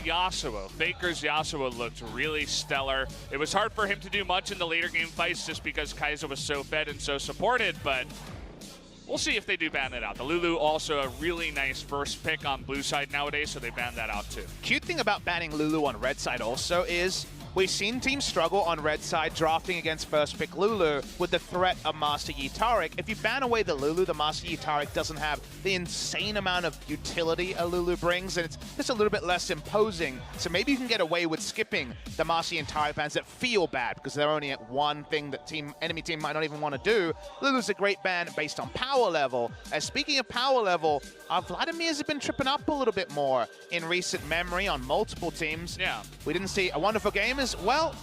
Yasuo. Faker's Yasuo looked really stellar. It was hard for him to do much in the later game fights just because Kai'Sa was so fed and so supported, but we'll see if they do ban it out. The Lulu also a really nice first pick on blue side nowadays, so they banned that out too. Cute thing about banning Lulu on red side also is we've seen teams struggle on red side drafting against first pick Lulu with the threat of Master Yi Taric. If you ban away the Lulu, the Master Yi Taric doesn't have the insane amount of utility a Lulu brings, and it's just a little bit less imposing. So maybe you can get away with skipping the Master Yi Taric bans that feel bad because they're only at one thing that enemy team might not even want to do. Lulu's a great ban based on power level. And speaking of power level, Vladimir's have been tripping up a little bit more in recent memory on multiple teams. Yeah. We didn't see a wonderful game as well.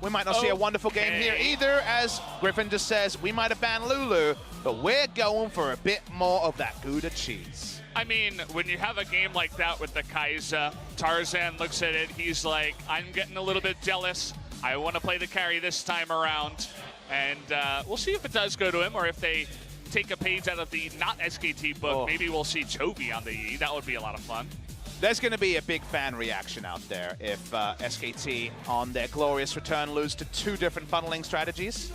We might not see a wonderful game here either, as Griffin just says, we might have banned Lulu, but we're going for a bit more of that Gouda cheese. I mean, when you have a game like that with the Kai'Sa, Tarzan looks at it, he's like, I'm getting a little bit jealous. I want to play the carry this time around. And we'll see if it does go to him, or if they take a page out of the not SKT book. Maybe we'll see Chovy on the E. That would be a lot of fun. There's going to be a big fan reaction out there if SKT, on their glorious return, lose to two different funneling strategies.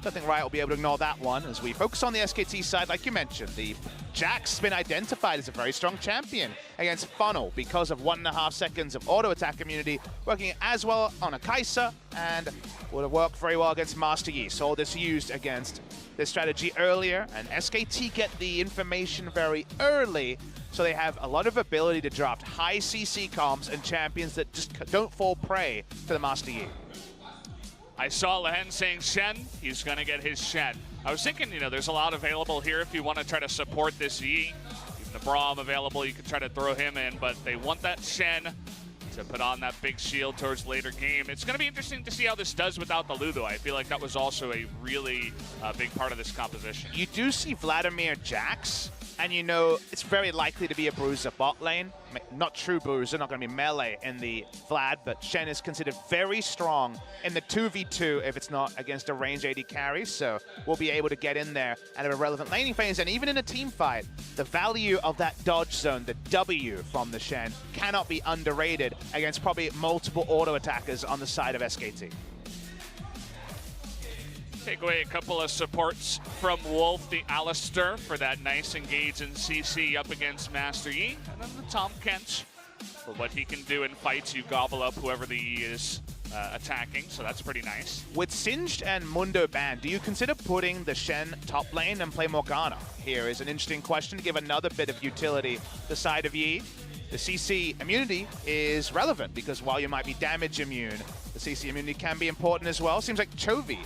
I think Riot will be able to ignore that one as we focus on the SKT side. Like you mentioned, the Jack's been identified as a very strong champion against Funnel because of 1.5 seconds of auto attack immunity, working as well on a Kai'Sa, and would have worked very well against Master Yi. Saw this used against this strategy earlier, and SKT get the information very early, so they have a lot of ability to draft high CC comps and champions that just don't fall prey to the Master Yi. I saw Lehen saying Shen, he's going to get his Shen. I was thinking, you know, there's a lot available here if you want to try to support this Yi. Even the Braum available, you could try to throw him in, but they want that Shen to put on that big shield towards later game. It's going to be interesting to see how this does without the Lulu. I feel like that was also a really big part of this composition. You do see Vladimir Jax, and you know it's very likely to be a bruiser bot lane. Not true bruiser, not going to be melee in the Vlad, but Shen is considered very strong in the 2v2 if it's not against a range AD carry, so we'll be able to get in there and have a relevant laning phase. And even in a team fight, the value of that dodge zone, the W from the Shen, cannot be underrated against probably multiple auto attackers on the side of SKT. Take away a couple of supports from Wolf, the Alistair, for that nice engage in CC up against Master Yi. And then the Tom Kench for what he can do in fights. You gobble up whoever the Yi is attacking, so that's pretty nice. With Singed and Mundo banned, do you consider putting the Shen top lane and play Morgana? Here is an interesting question to give another bit of utility the side of Yi. The CC immunity is relevant because while you might be damage immune, the CC immunity can be important as well. Seems like Chovy.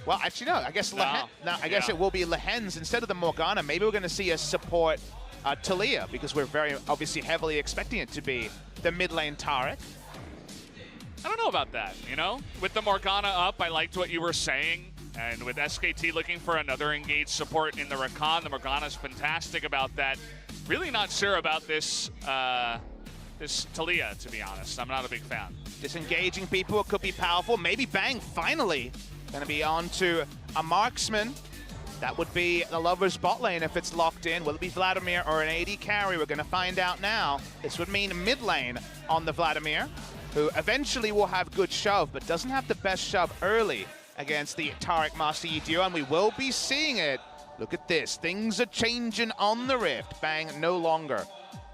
Well, actually, no. I guess I guess it will be Lehen's instead of the Morgana. Maybe we're going to see us support Talia because we're very obviously heavily expecting it to be the mid lane Taric. I don't know about that, you know? With the Morgana up, I liked what you were saying. And with SKT looking for another engaged support in the Rakan, the Morgana's fantastic about that. Really not sure about this this Talia, to be honest. I'm not a big fan. Disengaging people could be powerful. Maybe Bang finally going to be on to a marksman. That would be the Lover's bot lane if it's locked in. Will it be Vladimir or an AD carry? We're going to find out now. This would mean mid lane on the Vladimir, who eventually will have good shove, but doesn't have the best shove early against the Taric Master Yi duo, and we will be seeing it. Look at this. Things are changing on the Rift. Bang no longer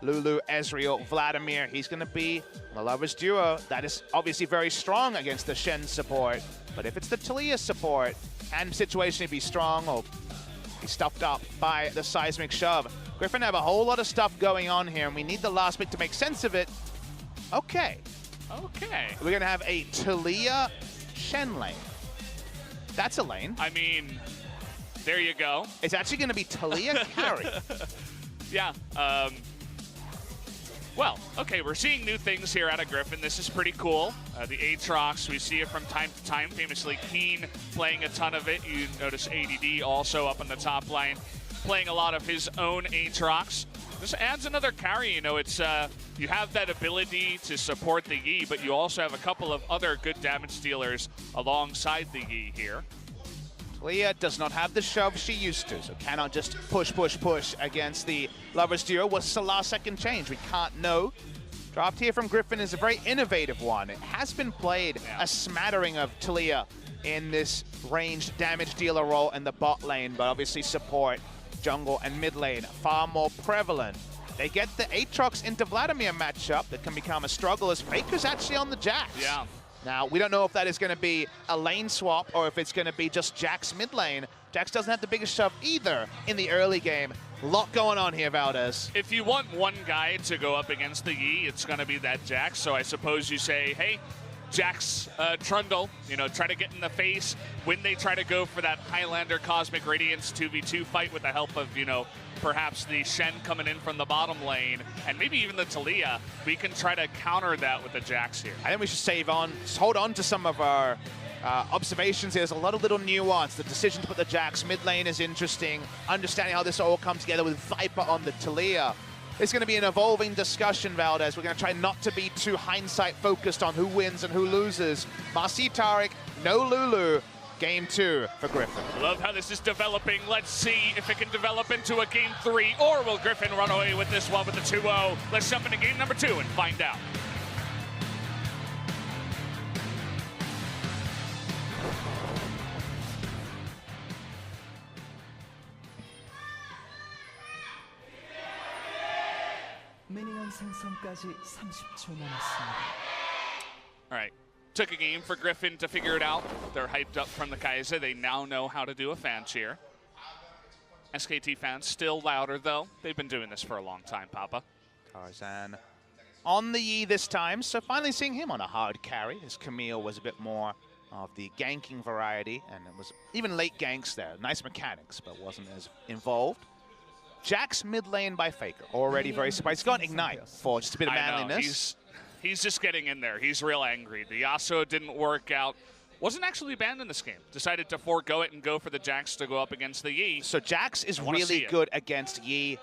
Lulu, Ezreal, Vladimir. He's going to be the Lover's duo. That is obviously very strong against the Shen support. But if it's the Talia support and situation to be strong or be stuffed up by the seismic shove, Griffin have a whole lot of stuff going on here, and we need the last pick to make sense of it. Okay. We're going to have a Talia Shen lane. That's a lane. I mean, there you go. It's actually going to be Talia carry. Yeah. Well, okay, we're seeing new things here out of Griffin. This is pretty cool. The Aatrox, we see it from time to time. Famously, Keen playing a ton of it. You notice ADD also up on the top line, playing a lot of his own Aatrox. This adds another carry. You know, it's you have that ability to support the Yi, but you also have a couple of other good damage dealers alongside the Yi here. Talia does not have the shove she used to, so cannot just push against the Lover's duo. What's the last second change? We can't know. Draft here from Griffin is a very innovative one. It has been played a smattering of Talia in this ranged damage dealer role in the bot lane, but obviously support, jungle, and mid lane far more prevalent. They get the Aatrox into Vladimir matchup that can become a struggle as Faker's actually on the Jax. Yeah. Now, we don't know if that is going to be a lane swap or if it's going to be just Jax mid lane. Jax doesn't have the biggest shove either in the early game. A lot going on here, Valdez. If you want one guy to go up against the Yi, it's going to be that Jax. So I suppose you say, hey, Jax Trundle, you know, try to get in the face when they try to go for that Highlander Cosmic Radiance 2v2 fight with the help of, you know, perhaps the Shen coming in from the bottom lane, and maybe even the Talia. We can try to counter that with the Jax here. I think we should hold on to some of our observations. There's a lot of little nuance. The decision to put the Jax mid lane is interesting. Understanding how this all comes together with Viper on the Talia. It's going to be an evolving discussion, Valdez. We're going to try not to be too hindsight focused on who wins and who loses. Marci Taric, no Lulu. Game 2 for Griffin. Love how this is developing. Let's see if it can develop into a game 3, or will Griffin run away with this one with the 2-0? Let's jump into game number 2 and find out. 미니언 생성까지 30초 남았습니다. All right. Took a game for Griffin to figure it out. They're hyped up from the Kaiser. They now know how to do a fan cheer. SKT fans still louder, though. They've been doing this for a long time, Papa. Tarzan on the Yi this time, so finally seeing him on a hard carry, as Camille was a bit more of the ganking variety, and it was even late ganks there. Nice mechanics, but wasn't as involved. Jax mid lane by Faker, already very surprised. He's got Ignite for just a bit of manliness. He's just getting in there. He's real angry. The Yasuo didn't work out. Wasn't actually banned in this game. Decided to forego it and go for the Jax to go up against the Yi. So Jax is really good against Yi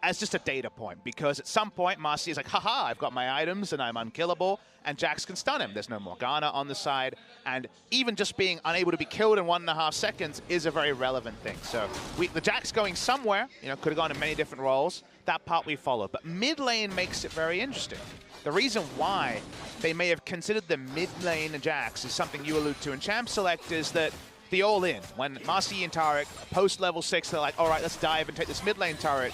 as just a data point, because at some point Marci is like, haha, I've got my items and I'm unkillable, and Jax can stun him. There's no Morgana on the side, and even just being unable to be killed in 1.5 seconds is a very relevant thing. So the Jax going somewhere, you know, could have gone in many different roles. That part we followed. But mid lane makes it very interesting. The reason why they may have considered the mid lane Jax is something you allude to in Champ Select, is that the all-in, when Marci and Taric post level 6, they're like, all right, let's dive and take this mid lane turret.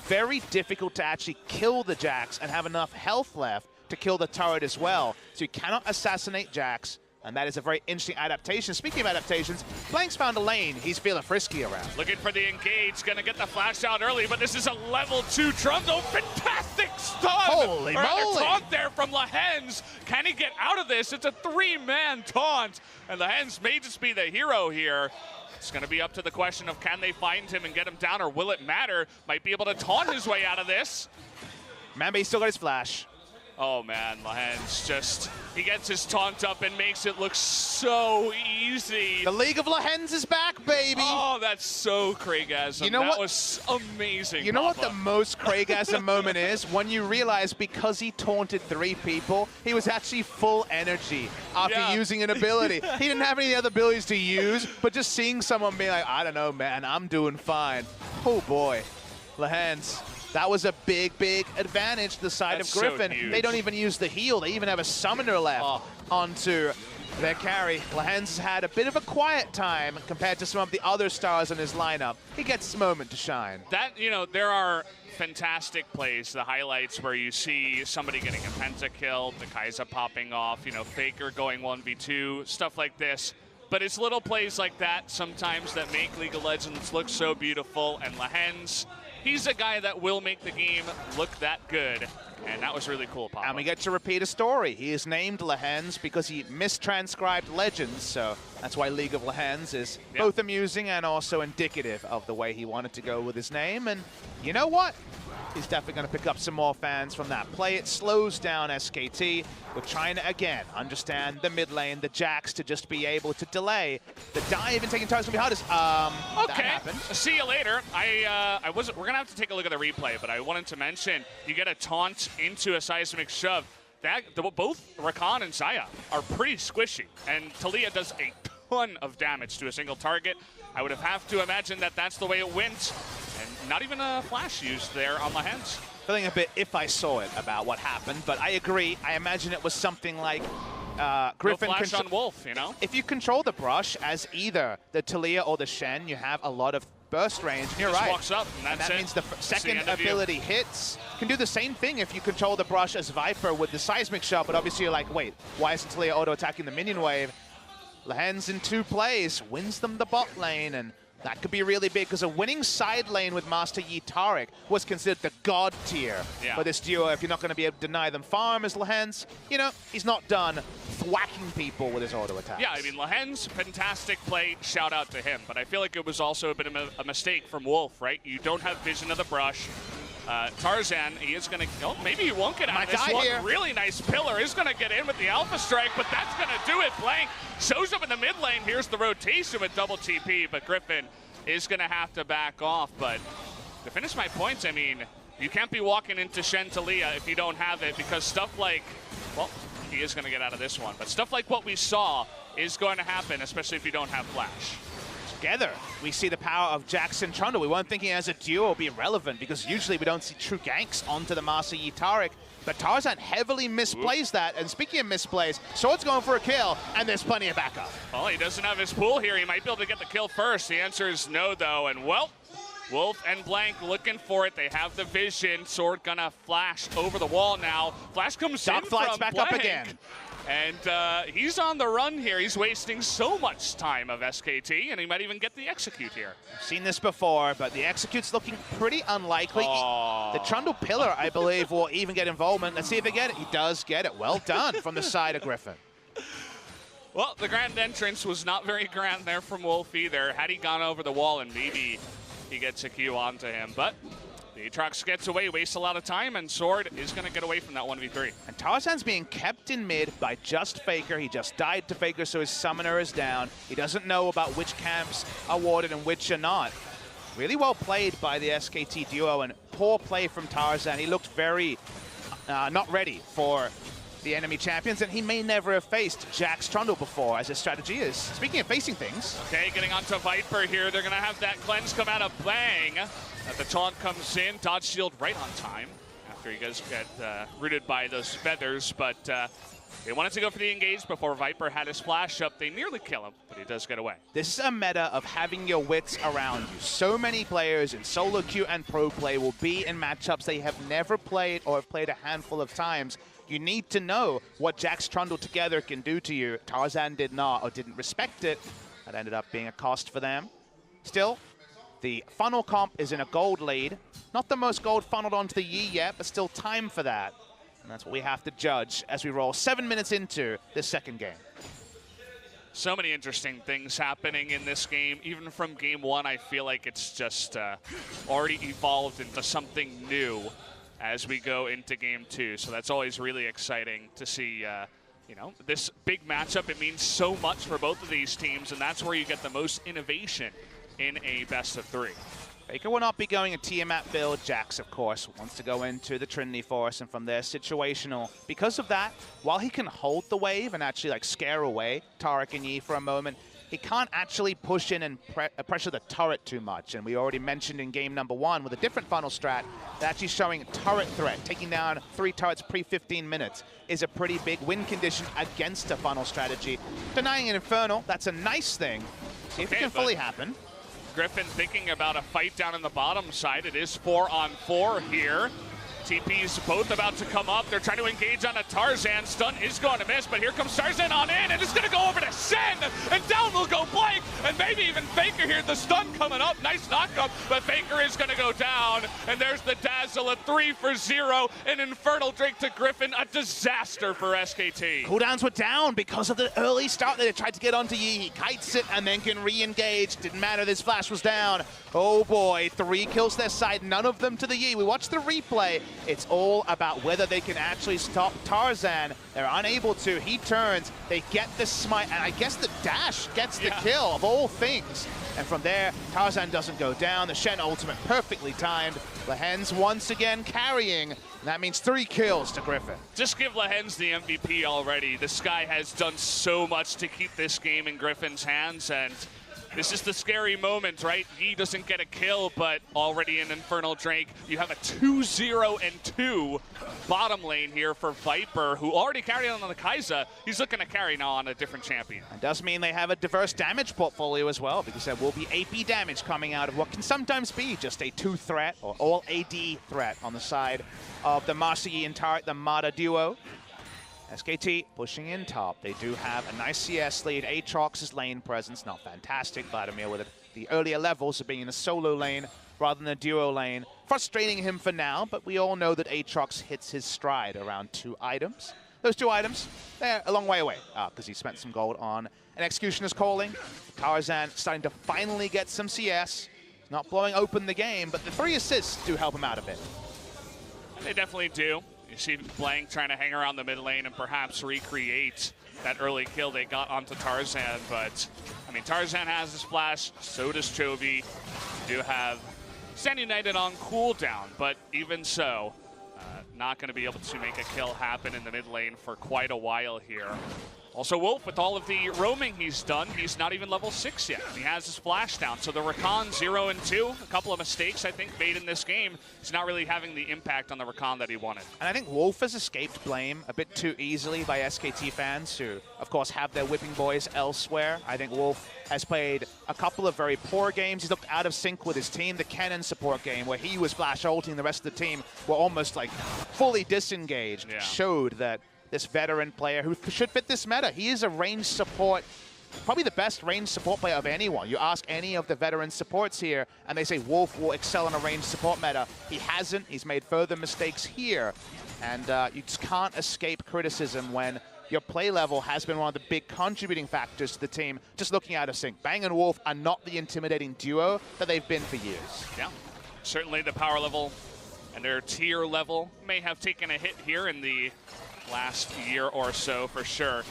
Very difficult to actually kill the Jax and have enough health left to kill the turret as well. So you cannot assassinate Jax, and that is a very interesting adaptation. Speaking of adaptations, Blank's found a lane he's feeling frisky around. Looking for the engage, gonna get the flash out early, but this is a level 2 Trundle. Fantastic stun! Holy moly! Taunt there from Lehens. Can he get out of this? It's a 3-man taunt, and Lehens may just be the hero here. It's gonna be up to the question of can they find him and get him down, or will it matter? Might be able to taunt his way out of this. Remember, he's still got his flash. Oh man, Lehens just, he gets his taunt up and makes it look so easy. The League of Lehens is back, baby. Oh, that's so Craigasm. You know that what was amazing. You know Papa. what the most Craigasm moment is? When you realize because he taunted 3 people, he was actually full energy after using an ability. He didn't have any other abilities to use, but just seeing someone be like, I don't know, man, I'm doing fine. Oh boy, Lehens. That was a big, big advantage to the side of Griffin. So they don't even use the heal. They even have a summoner left onto their carry. Lehens has had a bit of a quiet time compared to some of the other stars in his lineup. He gets his moment to shine. That, you know, there are fantastic plays, the highlights where you see somebody getting a pentakill, the Kaiser popping off, you know, Faker going 1v2, stuff like this. But it's little plays like that sometimes that make League of Legends look so beautiful, and Lehens, he's a guy that will make the game look that good, and that was really cool, Papa. And we get to repeat a story. He is named Lehens because he mistranscribed Legends, so that's why League of Lehens is both amusing and also indicative of the way he wanted to go with his name. And you know what? He's definitely going to pick up some more fans from that play. It slows down SKT. We're trying to, again, understand the mid lane, the Jax, to just be able to delay. The dive and taking targets will be hardest. Okay, that happened. See you later. We're going to have to take a look at the replay, but I wanted to mention, you get a taunt into a seismic shove. Both Rakan and Xayah are pretty squishy, and Talia does a ton of damage to a single target. I would have to imagine that that's the way it went, and not even a flash used there on Lehens. feeling a bit if I saw it about what happened, but I agree. I imagine it was something like Griffin. No flash on Wolf, you know? If you control the brush as either the Taliyah or the Shen, you have a lot of burst range. And you're Just right. walks up, and that it. means the second the ability hits. Can do the same thing if you control the brush as Viper with the seismic shot, but obviously you're like, wait, why isn't Taliyah auto-attacking the minion wave? Lehen's in 2 plays, wins them the bot lane, and that could be really big because a winning side lane with Master Yi Taric was considered the god tier for this duo. If you're not going to be able to deny them farm as Lehen's, you know, he's not done thwacking people with his auto attacks. Yeah, I mean, Lehen's fantastic play, shout out to him, but I feel like it was also a bit of a mistake from Wolf, right? You don't have vision of the brush. Tarzan, he is going to, oh, maybe he won't get out of this one. Here. Really nice pillar is going to get in with the Alpha Strike, but that's going to do it. Blank shows up in the mid lane. Here's the rotation with double TP, but Griffin is going to have to back off. But to finish my points, I mean, you can't be walking into Shen Taliyah if you don't have it, because stuff like, well, he is going to get out of this one, but stuff like what we saw is going to happen, especially if you don't have flash. Together, we see the power of Jax and Trundle. We weren't thinking as a duo be relevant because usually we don't see true ganks onto the Master Yi Taric, but Tarzan heavily misplays that. And speaking of misplays, Sword's going for a kill, and there's plenty of backup. Well, he doesn't have his pool here. He might be able to get the kill first. The answer is no, though, and well, Wolf and Blank looking for it. They have the vision. Sword gonna flash over the wall now. Flash comes in from back Blank. up again. And he's on the run here. He's wasting so much time of SKT, and he might even get the execute here. I've seen this before, but the execute's looking pretty unlikely. The Trundle Pillar, I believe, will even get involvement. Let's see if they get it. He does get it. Well done from the side of Griffin. Well, the grand entrance was not very grand there from Wolf either. Had he gone over the wall, and maybe he gets a Q onto him, but the Aatrox gets away, wastes a lot of time, and Sword is going to get away from that 1v3. And Tarzan's being kept in mid by just Faker. He just died to Faker, so his summoner is down. He doesn't know about which camps are warded and which are not. Really well played by the SKT duo, and poor play from Tarzan. He looked very not ready for the enemy champions, and he may never have faced Jax Trundle before, as his strategy is. Speaking of facing things. Okay, getting onto Viper here. They're going to have that cleanse come out of Bang. The taunt comes in, dodge shield right on time after he does get rooted by those feathers, but they wanted to go for the engage before Viper had his flash up. They nearly kill him, but he does get away. This is a meta of having your wits around you. So many players in solo queue and pro play will be in matchups they have never played or have played a handful of times. You need to know what Jax Trundle together can do to you. Tarzan did not, or didn't respect it. That ended up being a cost for them. Still, the funnel comp is in a gold lead. Not the most gold funneled onto the Yi yet, but still time for that. And that's what we have to judge as we roll 7 minutes into this second game. So many interesting things happening in this game. Even from game one, I feel like it's just already evolved into something new as we go into game two. So that's always really exciting to see, you know, this big matchup. It means so much for both of these teams, and that's where you get the most innovation in a best of three. Faker will not be going a Tiamat build. Jax, of course, wants to go into the Trinity Force, and from there, situational. Because of that, while he can hold the wave and actually like scare away Taric and Yi for a moment, he can't actually push in and pressure the turret too much. And we already mentioned in game number one with a different funnel strat, that actually showing turret threat. Taking down 3 turrets pre-15 minutes is a pretty big win condition against a funnel strategy. Denying an Infernal, that's a nice thing. See if it can fully happen. Griffin thinking about a fight down in the bottom side. It is 4-on-4 here. TP's both about to come up. They're trying to engage on a Tarzan. Stun is going to miss, but here comes Tarzan on in, and it's going to go over to Shen, and down will go Blank, and maybe even Faker here. The stun coming up. Nice knockup, but Faker is going to go down, and there's the Dazzle, a 3 for 0, an Infernal Drake to Griffin, a disaster for SKT. Cooldowns were down because of the early start that they tried to get onto Yi. He kites it and then can re-engage. Didn't matter, this flash was down. Oh boy, 3 kills their side, none of them to the Yi. We watched the replay. It's all about whether they can actually stop Tarzan. They're unable to. He turns. They get the smite, and I guess the dash gets the kill of all things. And from there, Tarzan doesn't go down. The Shen ultimate perfectly timed. Lehen's once again carrying. And that means 3 kills to Griffin. Just give Lehen's the MVP already. This guy has done so much to keep this game in Griffin's hands, and This is the scary moment, right? Yi doesn't get a kill, but already in Infernal Drake, you have a 2-0-2 bottom lane here for Viper, who already carried on the Kai'Sa. He's looking to carry now on a different champion. It does mean they have a diverse damage portfolio as well, because there will be AP damage coming out of what can sometimes be just a 2-threat or all AD threat on the side of the Master Yi and Turret, the Mada duo. SKT pushing in top. They do have a nice CS lead. Aatrox's lane presence, not fantastic. Vladimir with the earlier levels of being in a solo lane rather than a duo lane. Frustrating him for now, but we all know that Aatrox hits his stride around 2 items. Those 2 items, they're a long way away because he spent some gold on an Executioner's Calling. Tarzan starting to finally get some CS. Not blowing open the game, but the 3 assists do help him out a bit. They definitely do. You see Blank trying to hang around the mid lane and perhaps recreate that early kill they got onto Tarzan. But, I mean, Tarzan has the splash, so does Chovy. You do have Stand United on cooldown, but even so, not going to be able to make a kill happen in the mid lane for quite a while here. Also, Wolf, with all of the roaming he's done, he's not even level 6 yet. He has his flash down. So the Rakan 0 and 2, a couple of mistakes, I think, made in this game. He's not really having the impact on the Rakan that he wanted. And I think Wolf has escaped blame a bit too easily by SKT fans who, of course, have their whipping boys elsewhere. I think Wolf has played a couple of very poor games. He's looked out of sync with his team. The Kennen support game, where he was flash ulting, the rest of the team were almost like fully disengaged, showed that this veteran player who should fit this meta. He is a range support, probably the best range support player of anyone. You ask any of the veteran supports here, and they say Wolf will excel in a range support meta. He hasn't. He's made further mistakes here. And you just can't escape criticism when your play level has been one of the big contributing factors to the team just looking out of sync. Bang and Wolf are not the intimidating duo that they've been for years. Yeah, certainly the power level and their tier level may have taken a hit here in the last year or so for sure.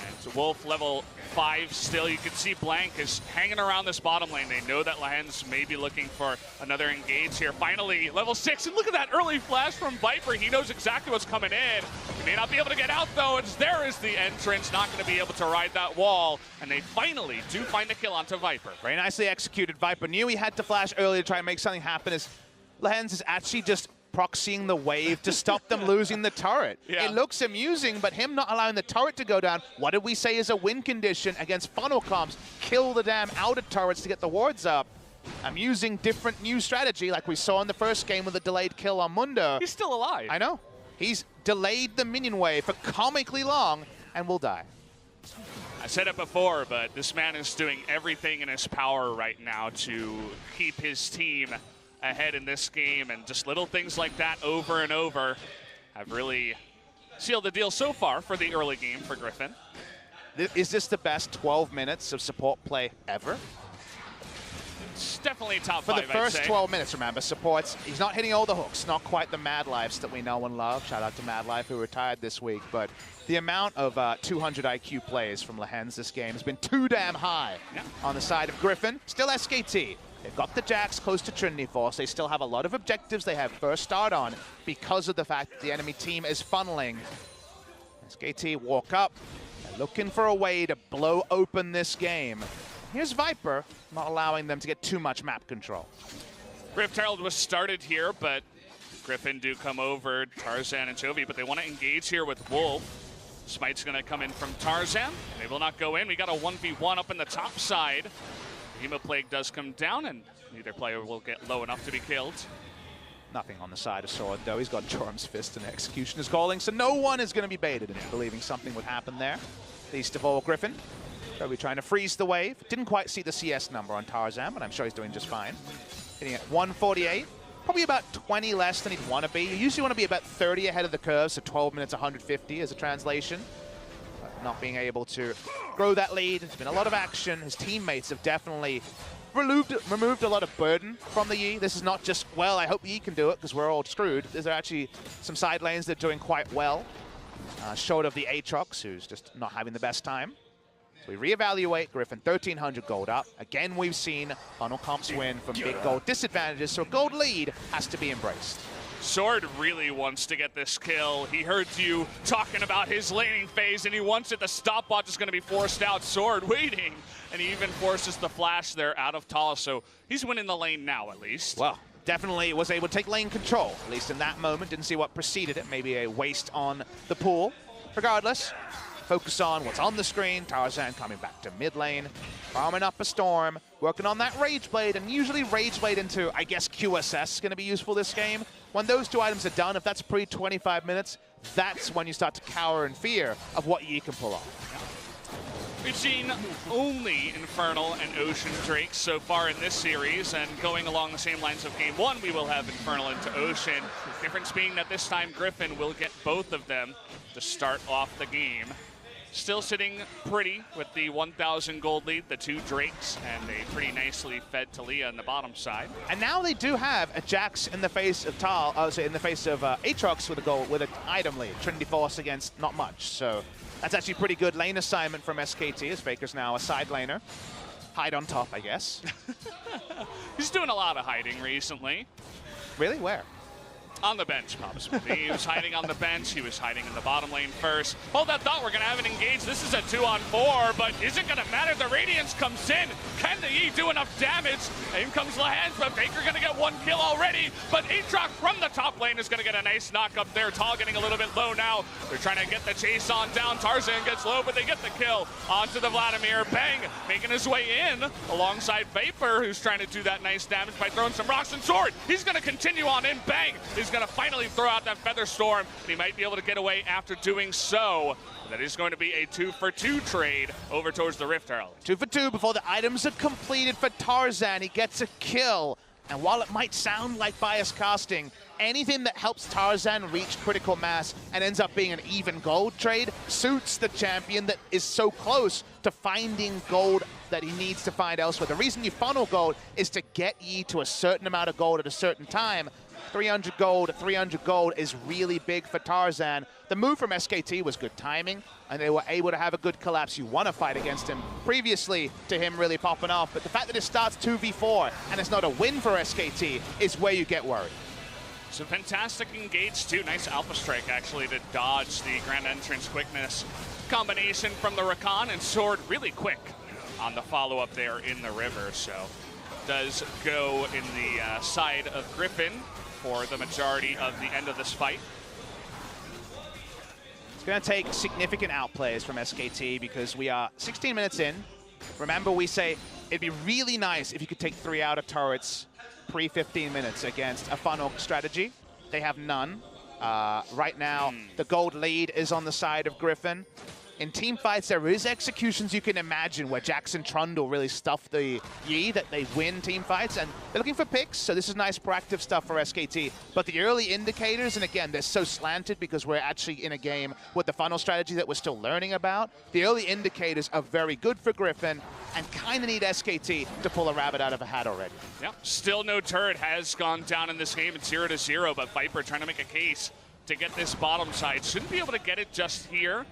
And Wolf level 5 still. You can see Blank is hanging around this bottom lane. They know that Lahens may be looking for another engage here. Finally, level 6, and look at that early flash from Viper. He knows exactly what's coming in. He may not be able to get out though, and there is the entrance. Not going to be able to ride that wall, and they finally do find a kill onto Viper. Very nicely executed. Viper knew he had to flash early to try and make something happen, as Lahens is actually just proxying the wave to stop them losing the turret. Yeah. It looks amusing, but him not allowing the turret to go down, what did we say is a win condition against funnel comps? Kill the damn outer turrets to get the wards up. Amusing, different new strategy like we saw in the first game with a delayed kill on Mundo. He's still alive. I know. He's delayed the minion wave for comically long and will die. I said it before, but this man is doing everything in his power right now to keep his team ahead in this game, and just little things like that over and over have really sealed the deal so far for the early game for Griffin. Is this the best 12 minutes of support play ever? It's definitely top for 5, the first I'd say. 12 minutes, remember, supports, he's not hitting all the hooks, not quite the Mad Lives that we know and love. Shout out to Mad Life, who retired this week, but the amount of 200 IQ plays from Lahens this game has been too damn high. On the side of Griffin. Still SKT. They've got the Jax close to Trinity Force. They still have a lot of objectives they have first start on because of the fact that the enemy team is funneling. SKT walk up. They're looking for a way to blow open this game. Here's Viper, not allowing them to get too much map control. Rift Herald was started here, but Griffin do come over, Tarzan and Chovy, but they want to engage here with Wolf. Smite's going to come in from Tarzan. They will not go in. We got a 1v1 up in the top side. Hemoplague does come down, and neither player will get low enough to be killed. Nothing on the side of Sword, though. He's got Jorum's Fist and Executioner's Calling, so no one is going to be baited into believing something would happen there. Least of all, Griffin. Probably trying to freeze the wave. Didn't quite see the CS number on Tarzan, but I'm sure he's doing just fine. Hitting at 148. Probably about 20 less than he'd want to be. You usually want to be about 30 ahead of the curve, so 12 minutes 150 as a translation. Not being able to grow that lead. There's been a lot of action. His teammates have definitely removed a lot of burden from the Yi. This is not just, well, I hope Yi can do it because we're all screwed. There's actually some side lanes that are doing quite well. Short of the Aatrox, who's just not having the best time. So we reevaluate. Griffin 1,300 gold up. Again, we've seen funnel comps win from big gold disadvantages, so a gold lead has to be embraced. Sword really wants to get this kill. He heard you talking about his laning phase, and he wants it. The stopwatch is going to be forced out. Sword waiting, and he even forces the flash there out of Tala, so he's winning the lane now at least. Well, definitely was able to take lane control, at least in that moment. Didn't see what preceded it. Maybe a waste on the pool. Regardless, focus on what's on the screen. Tarzan coming back to mid lane, farming up a storm, working on that Rage Blade, and usually Rage Blade into, I guess, QSS is going to be useful this game. When those two items are done, if that's pre-25 minutes, that's when you start to cower in fear of what Yi can pull off. We've seen only Infernal and Ocean Drakes so far in this series, and going along the same lines of Game 1, we will have Infernal into Ocean. Difference being that this time Griffin will get both of them to start off the game. Still sitting pretty with the 1,000 gold lead, the 2 Drakes, and a pretty nicely fed Talia on the bottom side. And now they do have a Jax in the face of in the face of Aatrox with a goal, with an item lead. Trinity Force against not much, so that's actually pretty good lane assignment from SKT, as Faker's now a side laner. Hide on top, I guess. He's doing a lot of hiding recently. Really? Where? On the bench, possibly. He was hiding on the bench. He was hiding in the bottom lane first. Hold that thought. We're going to have an engage. This is a 2-on-4, but isn't going to matter. The Radiance comes in. Can the Yi do enough damage? In comes Lahans, but Baker going to get 1 kill already. But Aatrox from the top lane is going to get a nice knock up there. Tal getting a little bit low now. They're trying to get the chase on down. Tarzan gets low, but they get the kill. Onto the Vladimir. Bang, making his way in alongside Vapor, who's trying to do that nice damage by throwing some rocks. And Sword, he's going to continue on in. Bang, he's going to finally throw out that Feather Storm, and he might be able to get away after doing so. That is going to be a 2-for-2 trade over towards the Rift Herald. 2 for 2 before the items are completed for Tarzan. He gets a kill. And while it might sound like bias casting, anything that helps Tarzan reach critical mass and ends up being an even gold trade suits the champion that is so close to finding gold that he needs to find elsewhere. The reason you funnel gold is to get Yi to a certain amount of gold at a certain time. 300 gold is really big for Tarzan. The move from SKT was good timing, and they were able to have a good collapse. You want to fight against him previously to him really popping off, but the fact that it starts 2v4 and it's not a win for SKT is where you get worried. So fantastic engage too. Nice alpha strike actually to dodge the grand entrance quickness combination from the Rakan, and Sword really quick on the follow-up there in the river. So does go in the side of Griffin for the majority of the end of this fight. It's going to take significant outplays from SKT because we are 16 minutes in. Remember, we say it'd be really nice if you could take 3 outer turrets pre-15 minutes against a funnel strategy. They have none. Right now, the gold lead is on the side of Griffin. In team fights, there is executions you can imagine where Jackson Trundle really stuff the Yi, that they win team fights, and they're looking for picks, so this is nice proactive stuff for SKT. But the early indicators, and again, they're so slanted because we're actually in a game with the funnel strategy that we're still learning about. The early indicators are very good for Griffin and kind of need SKT to pull a rabbit out of a hat already. Yep, still no turret has gone down in this game. It's 0-0, but Viper trying to make a case to get this bottom side. Shouldn't be able to get it just here.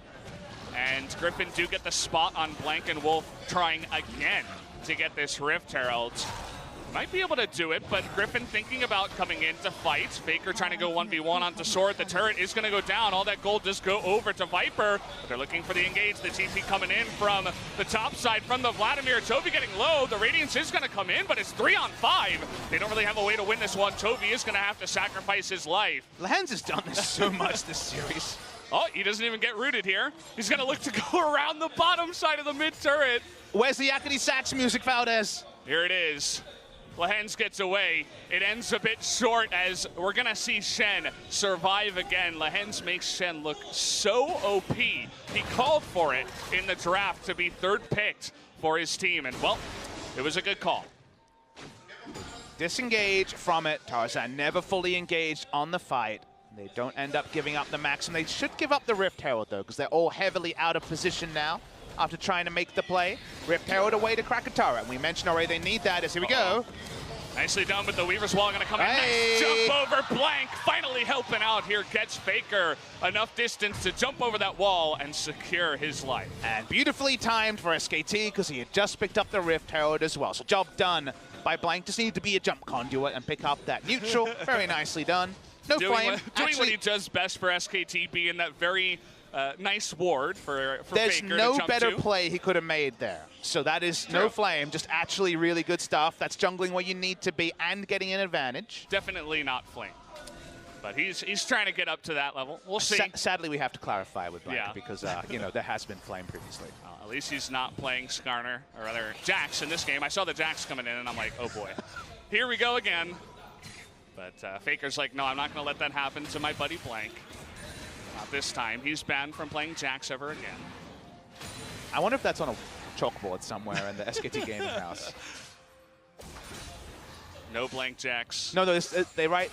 And Griffin do get the spot on Blank and Wolf, trying again to get this Rift Herald. Might be able to do it, but Griffin thinking about coming in to fight. Faker trying to go 1v1 onto Sword. The turret is going to go down. All that gold does go over to Viper. But they're looking for the engage. The TP coming in from the top side from the Vladimir. Toby getting low. The Radiance is going to come in, but it's 3-on-5. They don't really have a way to win this one. Toby is going to have to sacrifice his life. Lahans has done this so much this series. Oh, he doesn't even get rooted here. He's going to look to go around the bottom side of the mid turret. Where's the Yakety Sax music, Valdez? Here it is. Lahens gets away. It ends a bit short as we're going to see Shen survive again. Lahens makes Shen look so OP. He called for it in the draft to be 3rd picked for his team, and well, it was a good call. Disengage from it. Tarzan never fully engaged on the fight. They don't end up giving up the max, and they should give up the Rift Herald, though, because they're all heavily out of position now after trying to make the play. Rift Herald away to Krakatara, and we mentioned already they need that, as here we go. Nicely done with the Weaver's Wall, going to come in. Nice jump over Blank, finally helping out here, gets Faker enough distance to jump over that wall and secure his life. And beautifully timed for SKT, because he had just picked up the Rift Herald as well. So job done by Blank. Just needed to be a jump conduit and pick up that neutral. Very nicely done. No doing flame. Doing what he does best for SKT, being that very nice ward for There's Faker no to jump better to. play he could have made there. So that is True. no flame, just actually really good stuff. That's jungling where you need to be and getting an advantage. Definitely not flame. But he's trying to get up to that level. We'll see. Sadly, we have to clarify with Blank Yeah. because you know, there has been flame previously. At least he's not playing Skarner, or rather Jax in this game. I saw the Jax coming in, and I'm like, oh boy. Here we go again. But Faker's like, no, I'm not going to let that happen to my buddy Blank. Not this time. He's banned from playing Jax ever again. I wonder if that's on a chalkboard somewhere in the SKT Gaming house. No Blank Jax. No, they write,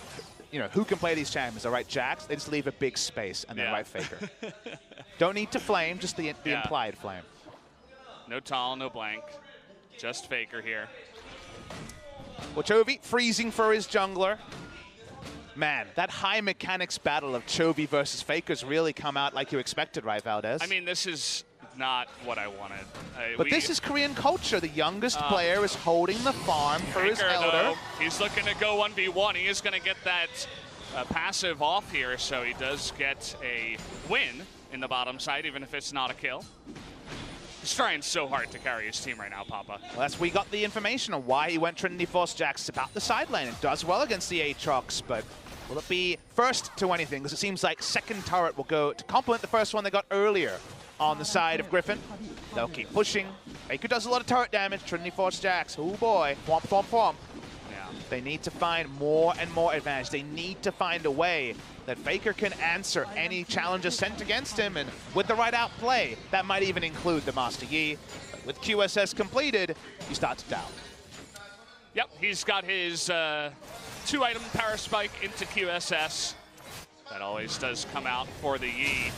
you know, who can play these champions? They write Jax, they just leave a big space, and then write Faker. Don't need to flame, just the implied flame. No Tal, no Blank. Just Faker here. Well, Chovy freezing for his jungler. Man, that high mechanics battle of Chovy versus Faker's really come out like you expected, right, Valdez? I mean, this is not what I wanted. But this is Korean culture. The youngest player is holding the farm for his Faker, elder. though, he's looking to go 1v1. He is going to get that passive off here, so he does get a win in the bottom side, even if it's not a kill. He's trying so hard to carry his team right now, Papa. Well, we got the information on why he went Trinity Force Jax about the side lane. It does well against the Aatrox, but will it be first to anything? Because it seems like second turret will go to complement the first one they got earlier on the side of Griffin. They'll keep pushing. Faker does a lot of turret damage. Trinity Force Jax. Oh boy. Womp, womp, womp. Yeah. They need to find more and more advantage. They need to find a way that Faker can answer any challenges sent against him, and with the right outplay, that might even include the Master Yi. But with QSS completed, you start to doubt. Yep, he's got his 2-item power spike into QSS. That always does come out for the Yi.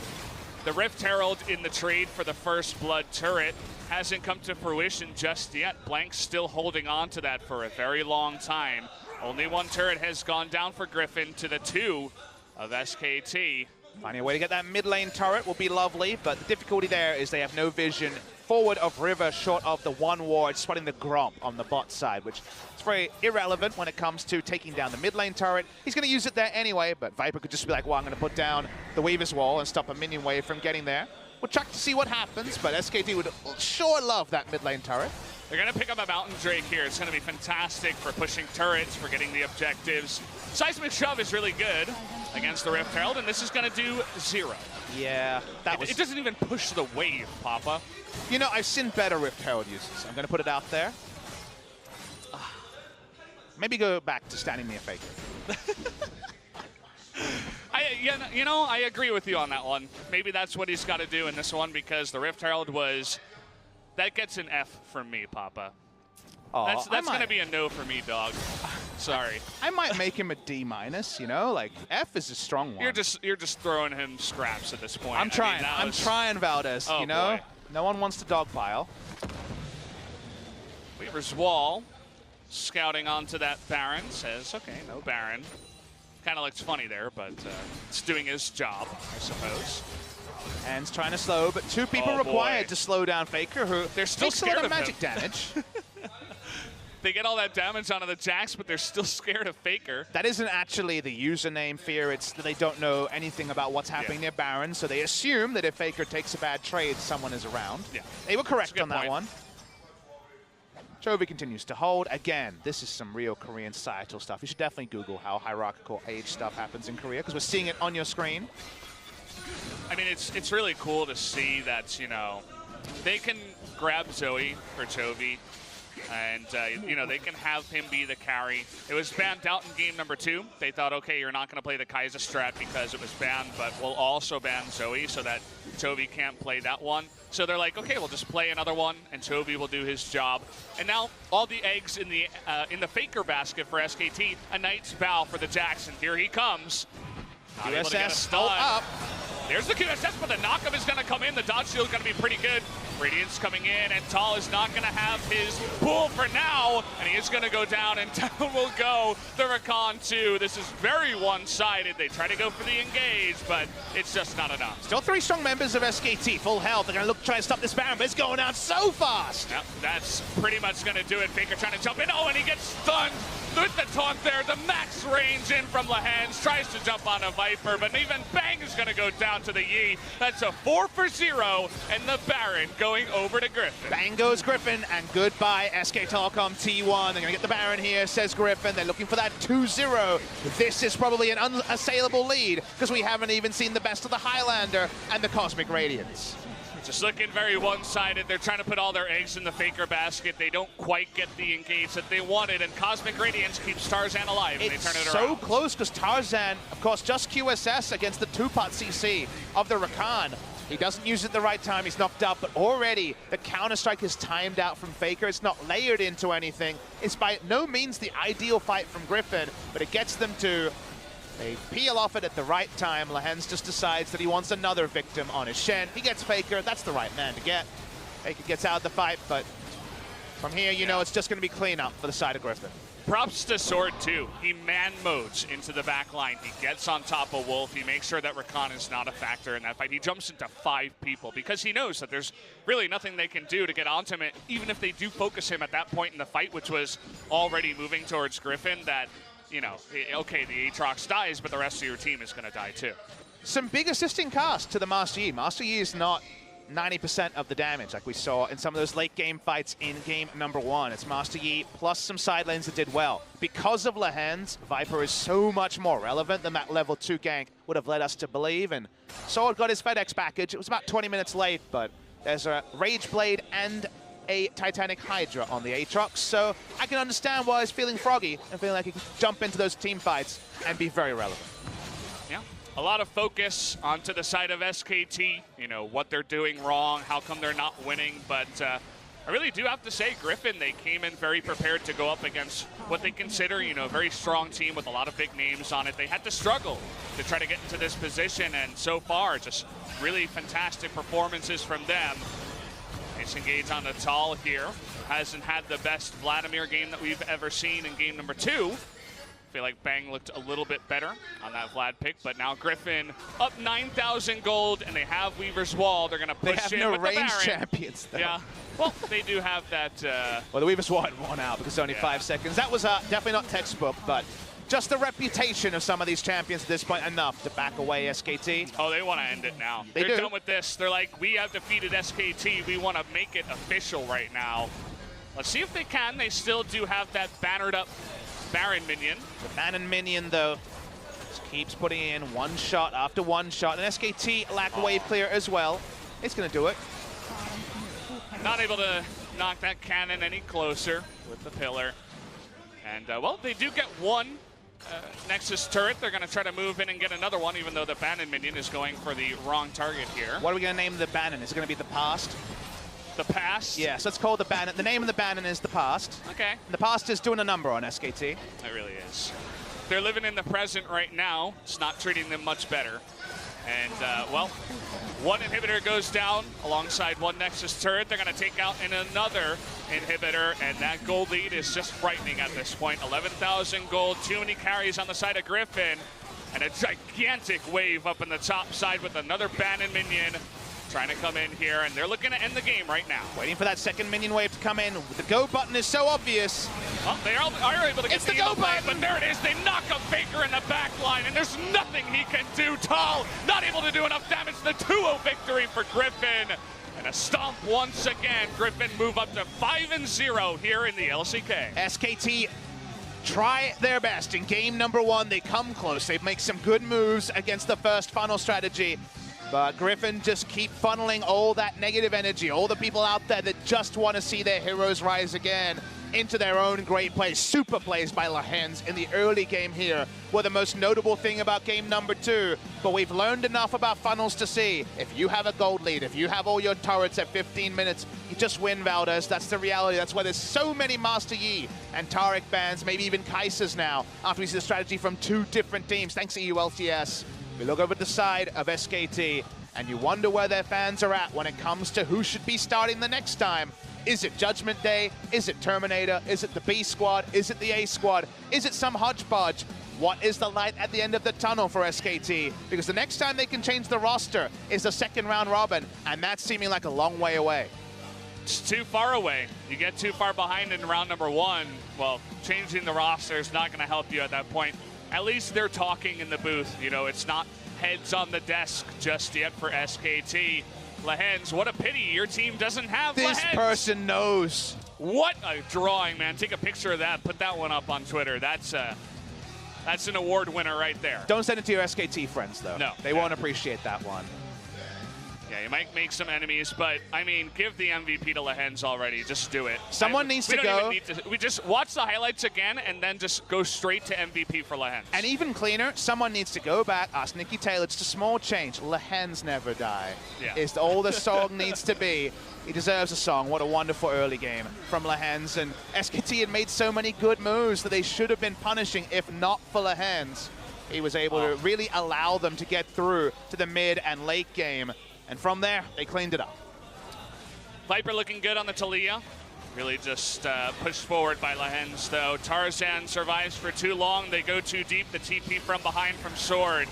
The Rift Herald in the trade for the First Blood turret hasn't come to fruition just yet. Blank's still holding on to that for a very long time. Only one turret has gone down for Griffin to the 2 of SKT. Finding a way to get that mid lane turret will be lovely, but the difficulty there is they have no vision forward of River short of the one ward spotting the Gromp on the bot side, which is very irrelevant when it comes to taking down the mid lane turret. He's going to use it there anyway, but Viper could just be like, well, I'm going to put down the Weaver's Wall and stop a minion wave from getting there. We'll check to see what happens, but SKT would sure love that mid lane turret. They're going to pick up a Mountain Drake here. It's going to be fantastic for pushing turrets, for getting the objectives. Seismic Shove is really good against the Rift Herald, and this is going to do 0. Yeah, It doesn't even push the wave, Papa. You know, I've seen better Rift Herald uses. I'm going to put it out there. Maybe go back to standing near Faker. I agree with you on that one. Maybe that's what he's got to do in this one, because the Rift Herald that gets an F from me, Papa. Oh, That's going to be a no for me, dog. Sorry. I might make him a D-, you know? Like, F is a strong one. You're just throwing him scraps at this point. I'm trying. I mean, I'm trying, Valdez, oh, you know? Boy. No one wants to dogpile. Weaver's Wall scouting onto that Baron. Says, okay, no Baron. Kind of looks funny there, but it's doing his job, I suppose. And it's trying to slow, but 2 people required to slow down Faker, who they're still takes a scared lot of of magic him. damage. They get all that damage onto the Jax, but they're still scared of Faker. That isn't actually the username fear, it's that they don't know anything about what's happening near Baron, so they assume that if Faker takes a bad trade, someone is around. Yeah. They were correct on that point. one. Chovy continues to hold. Again, this is some real Korean societal stuff. You should definitely Google how hierarchical age stuff happens in Korea, because we're seeing it on your screen. I mean, it's really cool to see that, you know, they can grab Zoe for Chovy, and, you know, they can have him be the carry. It was banned out in game number 2. They thought, okay, you're not going to play the Kai'Sa strat because it was banned, but we'll also ban Zoe so that Chovy can't play that one. So they're like, okay, we'll just play another one, and Chovy will do his job. And now all the eggs in the Faker basket for SKT, a Knight's Bow for the Jackson. Here he comes. Not able to get a QSS stun. up. There's the QSS, but the knockup is going to come in. The dodge shield is going to be pretty good. Radiant's coming in, and Tal is not going to have his pull for now, and he is going to go down, and down will go the Rakan 2. This is very one-sided. They try to go for the engage, but it's just not enough. Still 3 strong members of SKT, full health. They're going to try and stop this Baron, but it's going out so fast. Yep, that's pretty much going to do it. Faker trying to jump in. Oh, and he gets stunned with the taunt there, the max range in from Lehans, tries to jump on a Viper, but even Bang is going to go down to the Yi. That's a 4 for 0, and the Baron going over to Griffin. Bang goes Griffin, and goodbye SK Telecom T1. They're going to get the Baron here, says Griffin. They're looking for that 2-0. This is probably an unassailable lead, because we haven't even seen the best of the Highlander and the Cosmic Radiance. Just looking very one-sided. They're trying to put all their eggs in the Faker basket. They don't quite get the engage that they wanted, and Cosmic Radiance keeps Tarzan alive, and they turn it around. It's so close, because Tarzan, of course, just QSS against the 2-pot CC of the Rakan. He doesn't use it at the right time. He's knocked out, but already the counter-strike is timed out from Faker. It's not layered into anything. It's by no means the ideal fight from Griffin, but it gets them to... They peel off it at the right time. Lehans just decides that he wants another victim on his Shen. He gets Faker. That's the right man to get. Faker gets out of the fight, but from here, you know it's just going to be cleanup for the side of Griffin. Props to Sword, too. He man modes into the back line. He gets on top of Wolf. He makes sure that Rakan is not a factor in that fight. He jumps into 5 people because he knows that there's really nothing they can do to get onto him, even if they do focus him at that point in the fight, which was already moving towards Griffin, that... You know, okay, the Aatrox dies, but the rest of your team is going to die too. Some big assisting cast to the Master Yi. Master Yi is not 90% of the damage like we saw in some of those late game fights in game number 1. It's Master Yi plus some side lanes that did well. Because of Lehans, Viper is so much more relevant than that level 2 gank would have led us to believe. And Sword got his FedEx package. It was about 20 minutes late, but there's a Rage Blade and a Titanic Hydra on the Aatrox, so I can understand why he's feeling froggy and feeling like he can jump into those team fights and be very relevant. Yeah, a lot of focus onto the side of SKT, you know, what they're doing wrong, how come they're not winning, but I really do have to say, Griffin, they came in very prepared to go up against what they consider, you know, a very strong team with a lot of big names on it. They had to struggle to try to get into this position, and so far, just really fantastic performances from them. Nice engage on the Tal here. Hasn't had the best Vladimir game that we've ever seen in game number 2. I feel like Bang looked a little bit better on that Vlad pick, but now Griffin up 9,000 gold, and they have Weaver's Wall. They're going to push in with the Baron. They have no range champions, though. Yeah, well, they do have that... Well, the Weaver's Wall had won out because only 5 seconds. That was definitely not textbook, but just the reputation of some of these champions at this point enough to back away SKT. Oh, they want to end it now. They're done with this. They're like, we have defeated SKT. We want to make it official right now. Let's see if they can. They still do have that bannered up Baron minion. The Baron minion, though, just keeps putting in one shot after one shot. And SKT lack wave clear as well. It's going to do it. Not able to knock that cannon any closer with the pillar. And, well, they do get one Nexus turret. They're going to try to move in and get another one, even though the Bannon minion is going for the wrong target here. What are we going to name the Bannon? Is it going to be the Past? The Past? Yes, let's call the Bannon. The name of the Bannon is the Past. Okay. And the Past is doing a number on SKT. It really is. They're living in the present right now. It's not treating them much better. And, well, one inhibitor goes down alongside one Nexus turret. They're going to take out another inhibitor, and that gold lead is just frightening at this point. 11,000 gold, too many carries on the side of Griffin, and a gigantic wave up in the top side with another Bannon minion trying to come in here, and they're looking to end the game right now. Waiting for that second minion wave to come in. The go button is so obvious. Well, they are able to get the go button, but there it is. They knock a Faker in the back line, and there's nothing he can do. Tal not able to do enough damage. The 2-0 victory for Griffin. And a stomp once again. Griffin move up to 5-0 here in the LCK. SKT try their best. In game number 1, they come close. They make some good moves against the first funnel strategy. But Griffin just keep funneling all that negative energy, all the people out there that just want to see their heroes rise again into their own great plays. Super plays by Lehans in the early game here were the most notable thing about game number 2. But we've learned enough about funnels to see if you have a gold lead, if you have all your turrets at 15 minutes, you just win, Valdez. That's the reality. That's why there's so many Master Yi and Taric bans, maybe even Kaisers now, after we see the strategy from 2 different teams, thanks to EULTS. We look over the side of SKT, and you wonder where their fans are at when it comes to who should be starting the next time. Is it Judgment Day? Is it Terminator? Is it the B squad? Is it the A squad? Is it some hodgepodge? What is the light at the end of the tunnel for SKT? Because the next time they can change the roster is the second round robin, and that's seeming like a long way away. It's too far away. You get too far behind in round number 1. Well, changing the roster is not going to help you at that point. At least they're talking in the booth. You know, it's not heads on the desk just yet for SKT. Lehens, what a pity your team doesn't have This Lehens. person knows. What a drawing, man. Take a picture of that. Put that one up on Twitter. That's an award winner right there. Don't send it to your SKT friends, though. No. They won't appreciate that one. Yeah, you might make some enemies, but, I mean, give the MVP to Lehens already. Just do it. Someone needs to go. We just watch the highlights again and then just go straight to MVP for Lehens. And even cleaner, someone needs to go back, ask Nikki Taylor, just a small change. Lehens never die. Yeah. Is all the song needs to be. He deserves a song. What a wonderful early game from Lehens. And SKT had made so many good moves that they should have been punishing if not for Lehens. He was able to really allow them to get through to the mid and late game. And from there, they cleaned it up. Viper looking good on the Talia. Really just pushed forward by Lehens, though. Tarzan survives for too long. They go too deep. The TP from behind from Sword,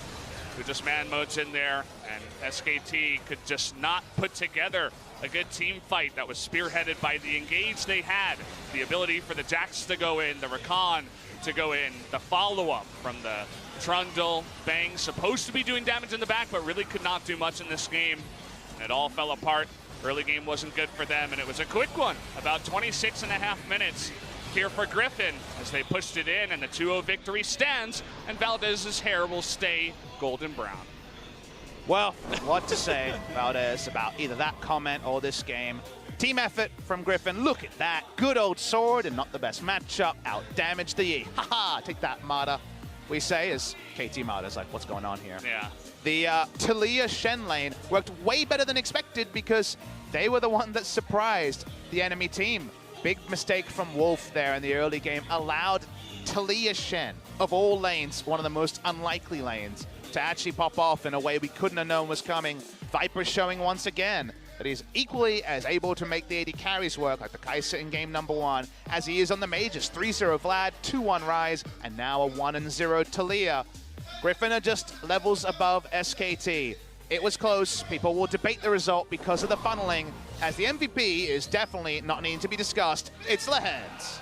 who just man modes in there. And SKT could just not put together a good team fight that was spearheaded by the engage they had. The ability for the Jax to go in, the Rakan to go in, the follow-up from the Trundle. Bang supposed to be doing damage in the back, but really could not do much in this game. And it all fell apart. Early game wasn't good for them, and it was a quick one. About 26.5 minutes here for Griffin as they pushed it in, and the 2-0 victory stands, and Valdez's hair will stay golden brown. Well, what to say, Valdez, about either that comment or this game. Team effort from Griffin. Look at that. Good old Sword and not the best matchup. Out-damaged the E. Ha-ha, take that, Mata. We say as KT Mata's like, what's going on here? Yeah. The Talia Shen lane worked way better than expected because they were the one that surprised the enemy team. Big mistake from Wolf there in the early game. Allowed Talia Shen, of all lanes, one of the most unlikely lanes, to actually pop off in a way we couldn't have known was coming. Viper showing once again that he's equally as able to make the AD carries work like the Kai'Sa in game number 1 as he is on the majors. 3-0 Vlad, 2-1 Rise, and now a 1-0 Talia. Griffin are just levels above SKT. It was close. People will debate the result because of the funneling, as the MVP is definitely not needing to be discussed. It's Lehens.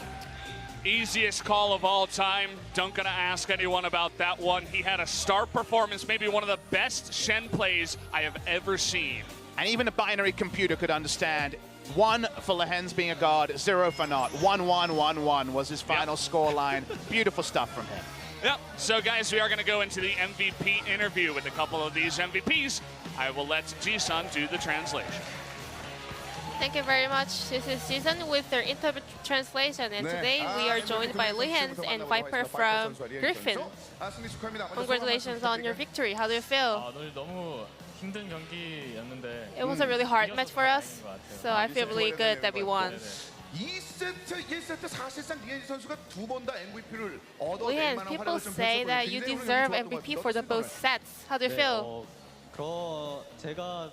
Easiest call of all time. Don't gonna ask anyone about that one. He had a star performance, maybe one of the best Shen plays I have ever seen. And even a binary computer could understand. 1 for Lehens being a god, 0 for not. 1-1, 1-1 was his final score line. Beautiful stuff from him. Yep. So, guys, we are going to go into the MVP interview with a couple of these MVPs. I will let Ji-sun do the translation. Thank you very much. This is Ji-sun with their interview translation, and today we are joined by Lehens and Viper from Griffin. Congratulations on your victory. How do you feel? It was a really hard match for us, so I feel really good that we won. 2세트, 1세트 사실상 리엔지 선수가 2번 다 MVP를 Lehens, people say that you deserve MVP for the both sets. How do you feel? 제가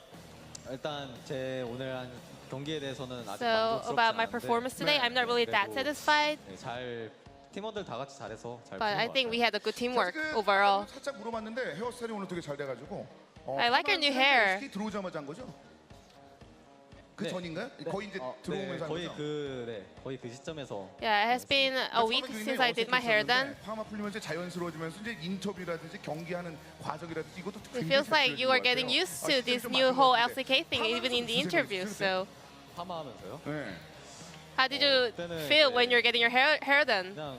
일단 제 오늘 한 경기에 대해서는 아직 So 만족스럽지 about my 않은데 performance today, I'm not really that satisfied, 잘 팀원들 다 같이 잘해서 잘 but I 푼것 think we 같아요. had a good teamwork overall. 살짝 물어봤는데 헤어스타일이 오늘 되게 잘 돼가지고 I like your new hair. SK 들어오자마자 한 거죠? 그 네. 전인가요? 거의 이제 들어오면서 한 거의 거죠? 거의 그 시점에서 Yeah, it has been a week since I did my hair done. 파마 풀리면서 자연스러워지면서 이제 인터뷰라든지 경기하는 과정이라든지 이것도 It feels like you are getting used to this new whole LCK thing, even in the interview. So, 파마하면서요. 네. how did you feel when you're getting your hair done? 그냥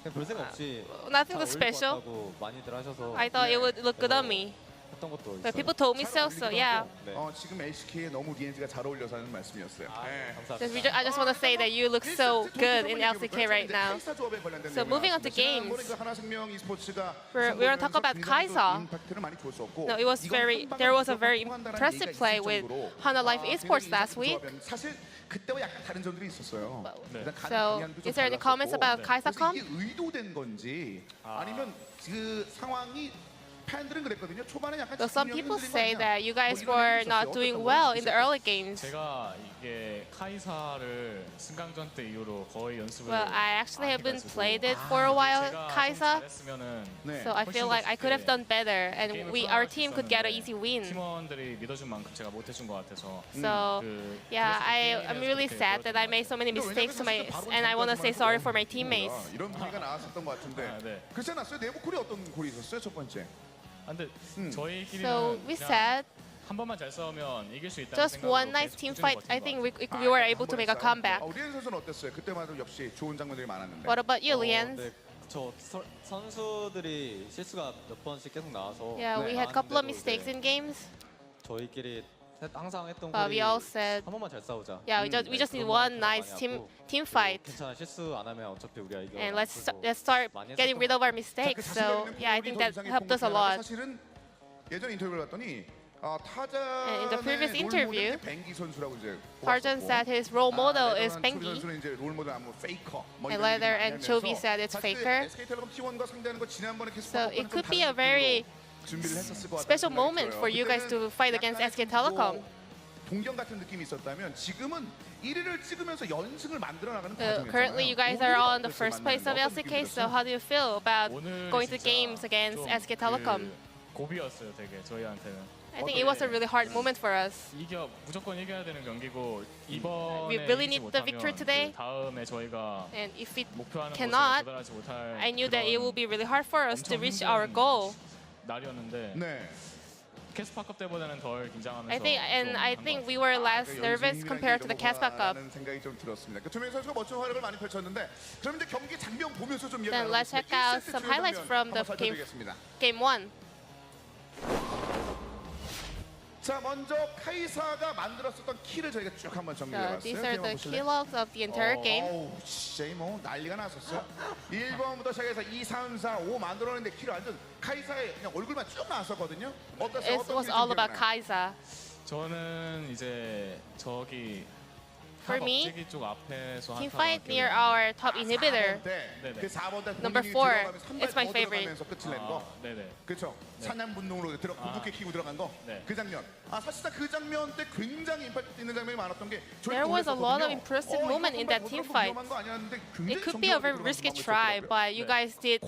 그냥 별 생각 없이 Nothing 잘 too 어울릴 것 special. 같다고 많이들 하셔서 I thought it would look good on me, 했던 것도 but 있어요. people told me so. So yeah. 네. 지금 LCK에 너무 리엔지가 잘 어울려서 하는 말씀이었어요. 감사합니다. I just want to say that you look so good in LCK right now. So moving on to games, we're going to talk about Kai'Sa. No, it was there was a very impressive play with Hana Life Esports last week. 사실 그때와 약간 다른 점들이 있었어요. So, is there any comments about Kai'Sa comp? 이게 의도된 건지 아니면 그 상황이 팬들은 그랬거든요. 초반에 약간 So some 집중력이 people 흔들린 거 say 아니야? that you guys 뭐 이런 were 얘기 not 있었어요. doing 어떻다고요? well in the early games. 제가 이게 카이사를 승강전 때 이후로 거의 연습을 Well, I actually 많이 haven't 해가지고 played it for a while, 제가 좀 Kaisa. 잘했으면은 네. So I feel like I could have done better, and our team could get an easy win. 팀원들이 믿어준 만큼 제가 못해준 것 같아서 So yeah, I'm really sad that I made so many mistakes and I want to say sorry for my teammates. 이런 분위기가 나왔었던 것 같은데. 아, 네. 글쎄 났어요. 내부 콜이 어떤 콜이 있었어요? 첫 번째. 근데 저희끼리는 So we 그냥 said 한 번만 잘 싸우면 이길 수 있다는 just one 생각으로 nice 계속 team 꾸준히 fight. 버틴 I 것 think 같아요. we were able to make a comeback. 리엔 선수는 어땠어요? 그때마다 역시 좋은 장면들이 많았는데. What about you, Lian? 네, 저 선수들이 실수가 몇 번씩 계속 나와서 Yeah, we had a couple of 나왔는데도 mistakes 이제 in games, 저희끼리 항상 했던 but we 콜이 all said, 한 번만 잘 싸우자. yeah, we just need one nice team fight, 괜찮아 실수 안 하면 어차피 우리가 이겨. and let's start getting rid of our mistakes. So yeah, I think that helped us a lot. 사실은 예전 인터뷰를 봤더니 And in the previous 타자의 interview, 롤모델이 뱅기 선수라고 이제 Parjan 보았었고, said his role model is 초비 Bengi, 선수는 이제 롤모델 아무 페이커 뭐 and 이런 Leather 얘기를 and 많이 Chovy 하면서 said it's 사실 faker. SK텔레콤 T1과 상대하는 거 지난번에 계속 So 봤던 it 거는 could 좀 be a 다른 very 느낌으로 준비를 했었을 것 같다는 special 생각이 moment 들어요. for you guys to fight against 그때는 SK 약간의 Telecom. 동경 같은 느낌이 있었다면 지금은 1위를 찍으면서 연승을 만들어 나가는 Currently, you guys are all in the first place of LCK. So how do you feel about 오늘 going to 진짜 games against 좀 SK Telecom? 고비였어요, 되게 저희한테는. I think it was a really hard moment for us. 무조건 이겨야 되는 경기고 이번에 We really 이기지 need the 못하면 victory today. 그 다음에 저희가 And if it 목표하는 cannot, 곳에 도달하지 못할 I knew that it will be really hard for us to 엄청 reach 힘든 our goal. 날이었는데 네. 캐스파컵 때보다는 덜 긴장하면서 I think we were less nervous compared to the Caspa Cup. 생각이 좀 들었습니다. 두 명의 선수가 멋진 활약을 많이 펼쳤는데 그럼 이제 경기 장면 보면서 좀 Then let's check out some highlights from the game 1. 자, 먼저 카이사가 만들었었던 키를 저희가 쭉 한번 So 정리해봤어요. these are the 보실래요? key logs of the entire game. 어우, 진짜 뭐 난리가 났었어요. 1번부터 시작해서 2, 3, 4, 5 만들어냈는데 키를 완전 카이사의 그냥 얼굴만 쭉 나왔었거든요. 어땠어요? It was all about Kaisa. 저는 이제 저기 For me, 업체기 쪽 앞에서 team 한타 fight near our top inhibitor. 그 4번 때 Number 4, it's my favorite. 끝을 낸 거. 네네. 그렇죠. 사냥분동으로 궁극기 키고 들어간 거. 네. 그 장면. 사실상 그 장면 때 굉장히 임팩트 있는 장면이 많았던 게 There was a lot of impressive moment in that team fight. It could be a very risky try, but you guys did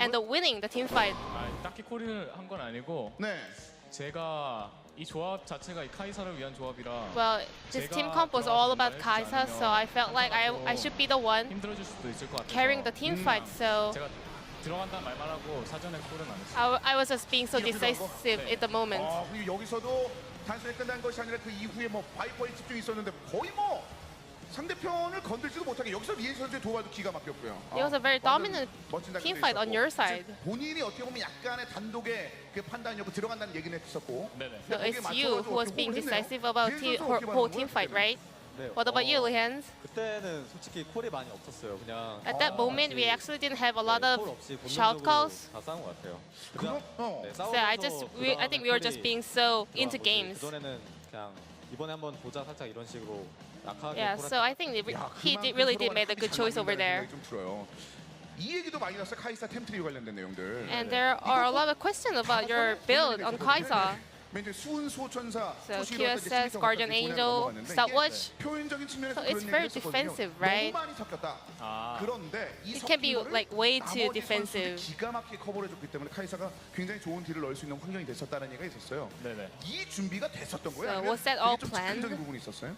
end up winning the team fight. 딱히 콜을 한 건 아니고 네. 제가 이 조합 자체가 이 카이사를 위한 조합이라 Well, this team comp was all about Kaisa, so I felt like I should be the one 힘들어질 수도 있을 것 같아서 carrying the team fight. So 제가 들어간다는 말만 하고 사전에 콜은 안 했어요. I was just being so decisive at the moment. 그리고 여기서도 단순히 끝난 것이 아니라 그 이후에 뭐 바이퍼에 집중이 있었는데 거의 뭐 상대편을 건들지도 못하게 여기서 리엔 선수의 도발도 기가 막혔고요. It was a very dominant 멋진 team 장면도 fight on 있었고. your side. 본인이 어떻게 보면 약간의 단독의 그 판단력으로 들어간다는 얘기는 했었고. 네네. So it's you who was being decisive about whole team fight, right? 네, What about you, Lians? 그때는 솔직히 콜이 많이 없었어요. 그냥 At that moment, we actually didn't have a lot 콜 of 없이 shout 본능적으로 calls. 다 싸운 것 같아요. 그럼 네, So I think we were just being so into games. 그전에는 그냥 이번에 한번 보자 살짝 이런 식으로 약하게 Yeah, so I think he really did make a good choice over there. 좀 들어요. 이 얘기도 많이 났어요. 카이사 템트리 관련된 내용들. And there are a lot of questions about your build on Kaisa. 맨 수은 소천사, So 소시로 QSS, Guardian Angel, Stopwatch. 표현적인 측면에서 So it's 그런 very 얘기를 했었거든요. defensive, right? 너무 많이 섞였다. 그런데 이 It can be 섞인 거를 like way too 나머지 defensive. 선수들이 기가 막히게 커버해줬기 때문에 카이사가 굉장히 좋은 딜을 넣을 수 있는 환경이 됐었다는 얘기가 있었어요. 네네. 이 준비가 됐었던 거예요? So 아니면 was that all 되게 좀 planned? 즉흥적인 부분이 있었어요?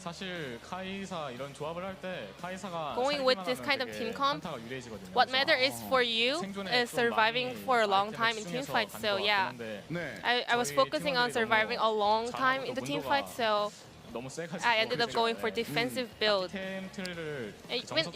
사실 카이사 이런 조합을 할 때 카이사가 Going with this kind of team comp, 한타가 유리해지거든요. What matter is for you is surviving for a long time in team fight. So yeah, 네. I was focusing on surviving a long time in the team fight. So 너무 세가지고 I ended up going for defensive build. 템트를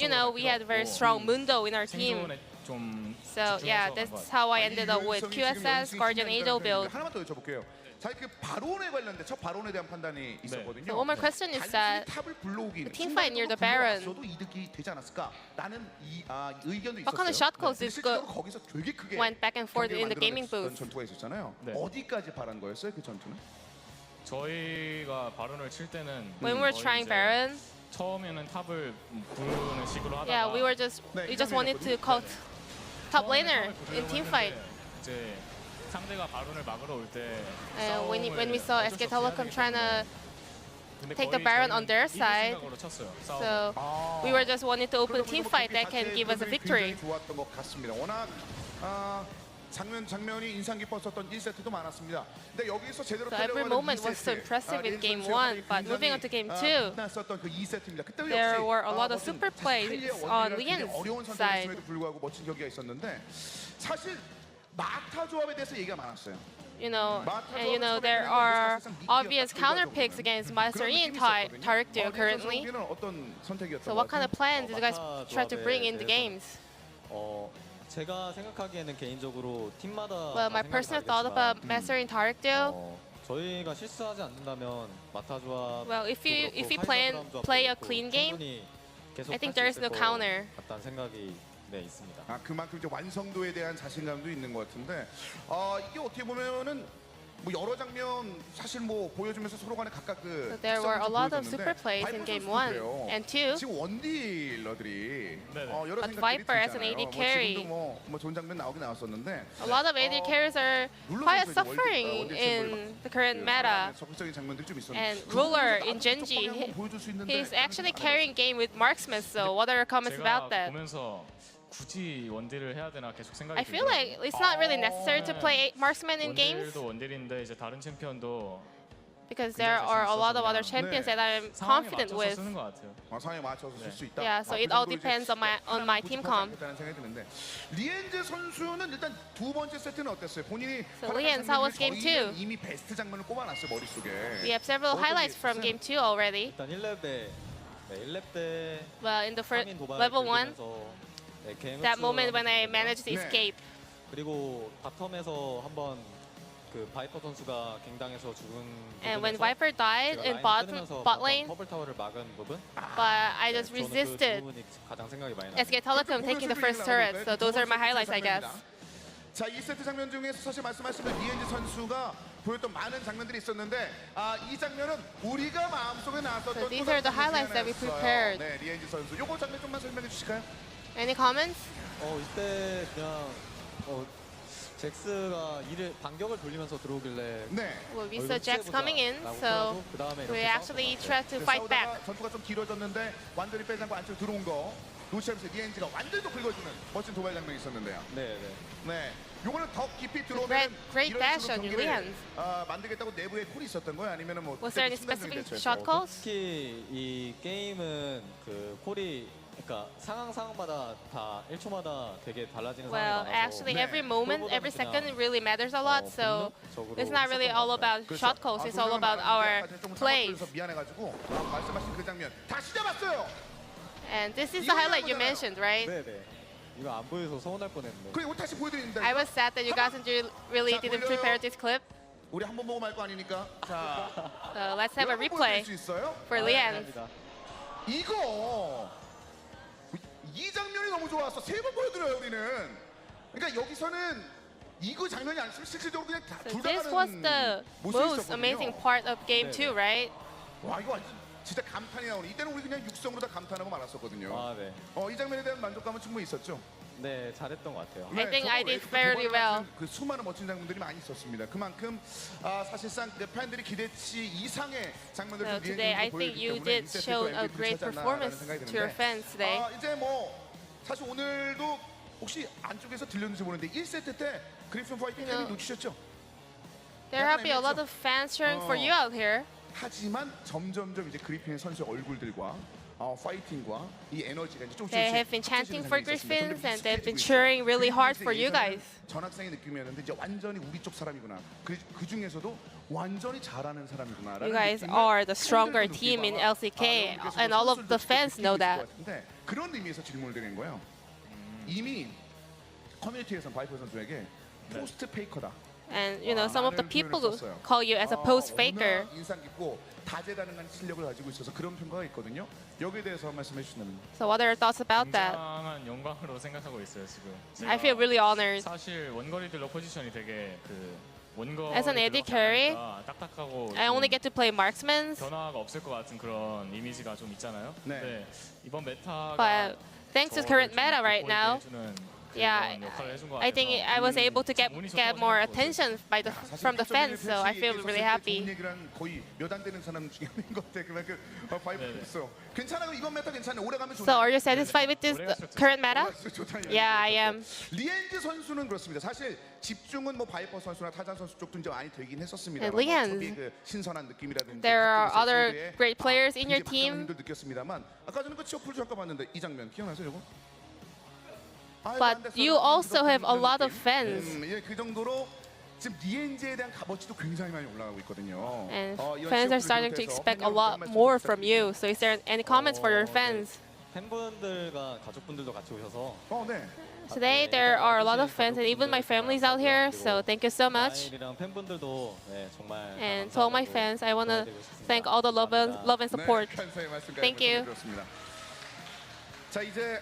You know, we had very strong Mundo in our team. 생존에 좀 So yeah, that's how I ended up with QSS, Guardian Angel build. 하나만 더 여쭤볼게요. 자, 그 바론에 관련된 첫 바론에 대한 판단이 있었거든요. So one more question is that 탑을 불러오기 the team fight near the Baron. 도 이득이 되지 않았을까라는 의견도 있었어요. What kind of shot calls is 실제로 거기서 되게 크게 went back and forth in the 경기를 gaming 만들어냈었던 booth. 전투가 있었잖아요. 네. 어디까지 바란 거였어요, 그 전투는? 저희가 바론을 칠 때는 When we were 거의 trying 이제 Baron, 처음에는 탑을 부르는 식으로 하다가 yeah, we just wanted to call top laner in team fight. 이제 상대가 바론을 막으러 올 때 And when we saw SK Telecom trying to take the Baron on their side, so we were just wanting to open a team fight that can give us a victory. 좋았던 것 같습니다. 워낙 장면이 인상 깊었었던 1세트도 많았습니다. 근데 여기서 제대로 So every moment was so impressive in game 1, but moving on to game 2, 끝났었던 그 2세트입니다. 그때 there were a lot of super plays on Lian's 어려운 side. 선수임에도 불구하고 멋진 경기가 있었는데 사실 마타 조합에 대해서 얘기가 많았어요. And there are obvious counter picks against Master Yi and Tariq Duo currently. So what kind of plans did you guys try to bring in the games? 제가 생각하기에는 개인적으로 팀마다 Well, my personal thought about Master Yi and Tariq Duo. 저희가 실수하지 않는다면 마타 조합 Well, if you play a clean game, I think there is no counter. 같다는 생각이 있습니다. 그만큼 이제 완성도에 대한 자신감도 있는 것 같은데 이게 어떻게 보면은 뭐 여러 장면 사실 뭐 보여주면서 서로 간에 각각 그 So there were a lot of super plays in game 1 and 2. 지금 원딜러들이 여러 But 생각들이 Viper as an 들잖아요. AD carry. 지금도 뭐 좋은 장면 나오긴 나왔었는데 A lot of AD carries are quite suffering in the current meta. 적극적인 장면들이 좀 있었는데 And Ruler in Genji, he's actually carrying game with marksman. So what are your comments about that? 보면서 굳이 원딜을 해야 되나 계속 생각이 I feel like it's not really necessary to play marksman in games 원딜도 원딜인데 이제 다른 챔피언도 because there are a lot of other champions that I'm 상황에 confident 맞춰서 with. 쓰는 것 같아요. 상황에 맞춰서 쓸 수 있다. Yeah, so it all depends on my team comp. 생각이 드는데 리엔즈 선수는 일단 두 번째 세트는 어땠어요? 본인이 So Lian's, how was game 2? 이미 베스트 장면을 꼽아놨어요 머릿속에. We have several highlights from game 2 already. 일단 1렙 때 Well, in the first level 1, that moment when I managed to escape. 그리고 바텀에서 한번 그 바이퍼 선수가 갱당해서 죽은 And when Viper died in bot lane, 퍼블 타워를 막은 부분, but I just 저는 그 resisted 부분이 가장 생각이 많이 나요. SK Telecom taking the first turret. So those are my highlights, I guess. 자, 2세트 장면 중에서 사실 말씀하신 리엔즈 선수가 보였던 많은 장면들이 있었는데 이 장면은 우리가 마음속에 나왔었던 So these are the highlights that we prepared. 네, 리엔즈 선수. 요거 장면 좀만 설명해 주실까요? Any comments? 이때 그냥 잭스가 반격을 돌리면서 들어오길래 네. Well, we saw Jax coming in, so we actually tried to fight back. 전투가 좀 길어졌는데 완전히 빼지 않고 안쪽으로 들어온 거 루시아면서 리엔즈가 완전히 또 긁어주는 멋진 도발 장면이 있었는데요. 네. 요거는 더 깊이 들어오면 Great dash on your Lians. 만들겠다고 내부에 콜이 있었던 거예요? 아니면은 뭐 Was there any specific shot calls? 특히 이 게임은 그 콜이 그러니까 상황마다 다 1초마다 되게 달라지는 Well, 상황이 많아서 actually, every moment, every second really matters a lot. So it's not really all about shot calls. It's all about our plays. 미안해가지고 말씀하신 그 장면 다시 잡았어요. And this is the highlight you mentioned, right? 이거 안 보여서 서운할 뻔했는데. 그리고 다시 보여드립니다. I was sad that you guys really didn't prepare this clip. 우리 한 번 보고 말 거 아니니까. 자, So let's have a replay for Lian. 이거 이 장면이 너무 좋았어. 세 번 보여드려요 우리는. 그러니까 여기서는 이거 장면이 아니면 실질적으로 그냥 So 둘 this 다 was 가는 the most amazing part of game 2, right? 와 이거 완전 진짜 감탄이 나오네. 이때는 우리 그냥 육성으로 다 감탄하고 말았었거든요. 네. 이 장면에 대한 만족감은 충분히 있었죠. 네, 잘했던 것 같아요. I think I did fairly well. 그 수많은 멋진 장면들이 많이 있었습니다. 그만큼 사실상 팬들이 기대치 이상의 장면들을 So today, I think you did show a great performance to your fans today. 이제 뭐 사실 오늘도 혹시 안쪽에서 들렸는지 모르는데 1세트 때 그리핀 파이팅 팬이 놓치셨죠? There have been a lot of fans cheering for you out here. 하지만 점점점 이제 그리핀 선수의 얼굴들과 파이팅과 이 에너지가 이제 조금씩 They have been chanting for Griffins and they've been cheering really hard for you guys. 전학생의 느낌이었는데 이제 완전히 우리 쪽 사람이구나. 그 중에서도 완전히 잘하는 사람이구나. You guys are the stronger team in LCK, and all of the fans know that. 그런 의미에서 질문을 드린 거예요. 이미 커뮤니티에서는 바이퍼 선수에게 포스트 페이커다. And some of the people call you as a post faker. 인상 깊고 다재다능한 실력을 가지고 있어서 그런 평가가 있거든요. 여기에 대해서 말씀해 주신다면. So what are your thoughts about that? 굉장한 영광으로 생각하고 있어요 지금. I feel really honored. 사실 원거리들로 포지션이 되게 원거리 As an AD carry, 딱딱하고 I only get to play marksmen. 변화가 없을 것 같은 그런 이미지가 좀 있잖아요. 네. 근데 이번 메타가 But thanks to current meta right now, Yeah, 그런 역할을 해준 것 I think 같아서 I was able to get 운이 get 좋다고 more 생각하고 attention by the from the fans, so I feel really happy. 거의 몇 안 되는 사람 중에 한 것 같아. 그만큼 바이브가 있어요. 괜찮아. 이번 메타 괜찮아. 오래 가면 좋아. So are you satisfied with this current meta? Yeah, I am. 리엔즈 선수는 그렇습니다. 사실 집중은 뭐 바이퍼 선수나 타잔 선수 쪽도 이제 많이 되긴 했었습니다. 리엔즈. 그 신선한 느낌이라든지 There are other great players in your team. 느꼈습니다만 아까 전에 그 치어풀 잠깐 봤는데 이 장면 기억나세요, 이거? But you also have a lot of fans. 예, 그 정도로 지금 리엔즈에 대한 값어치도 굉장히 많이 올라가고 있거든요. And 이런 fans are 치어풀을 starting to 비롯해서 expect a 팬여러분 lot 한 more 말씀 from you. So is there any comments for your fans? 팬분들과 가족분들도 같이 오셔서 네. Today there are a lot of fans and even my family's out here. So thank you so much. 아이랑 팬분들도 네, 정말 And to all my fans, I want to thank all the love and support. 네, 감사의 말씀까지 Thank you. 말씀드렸습니다. 자, 이제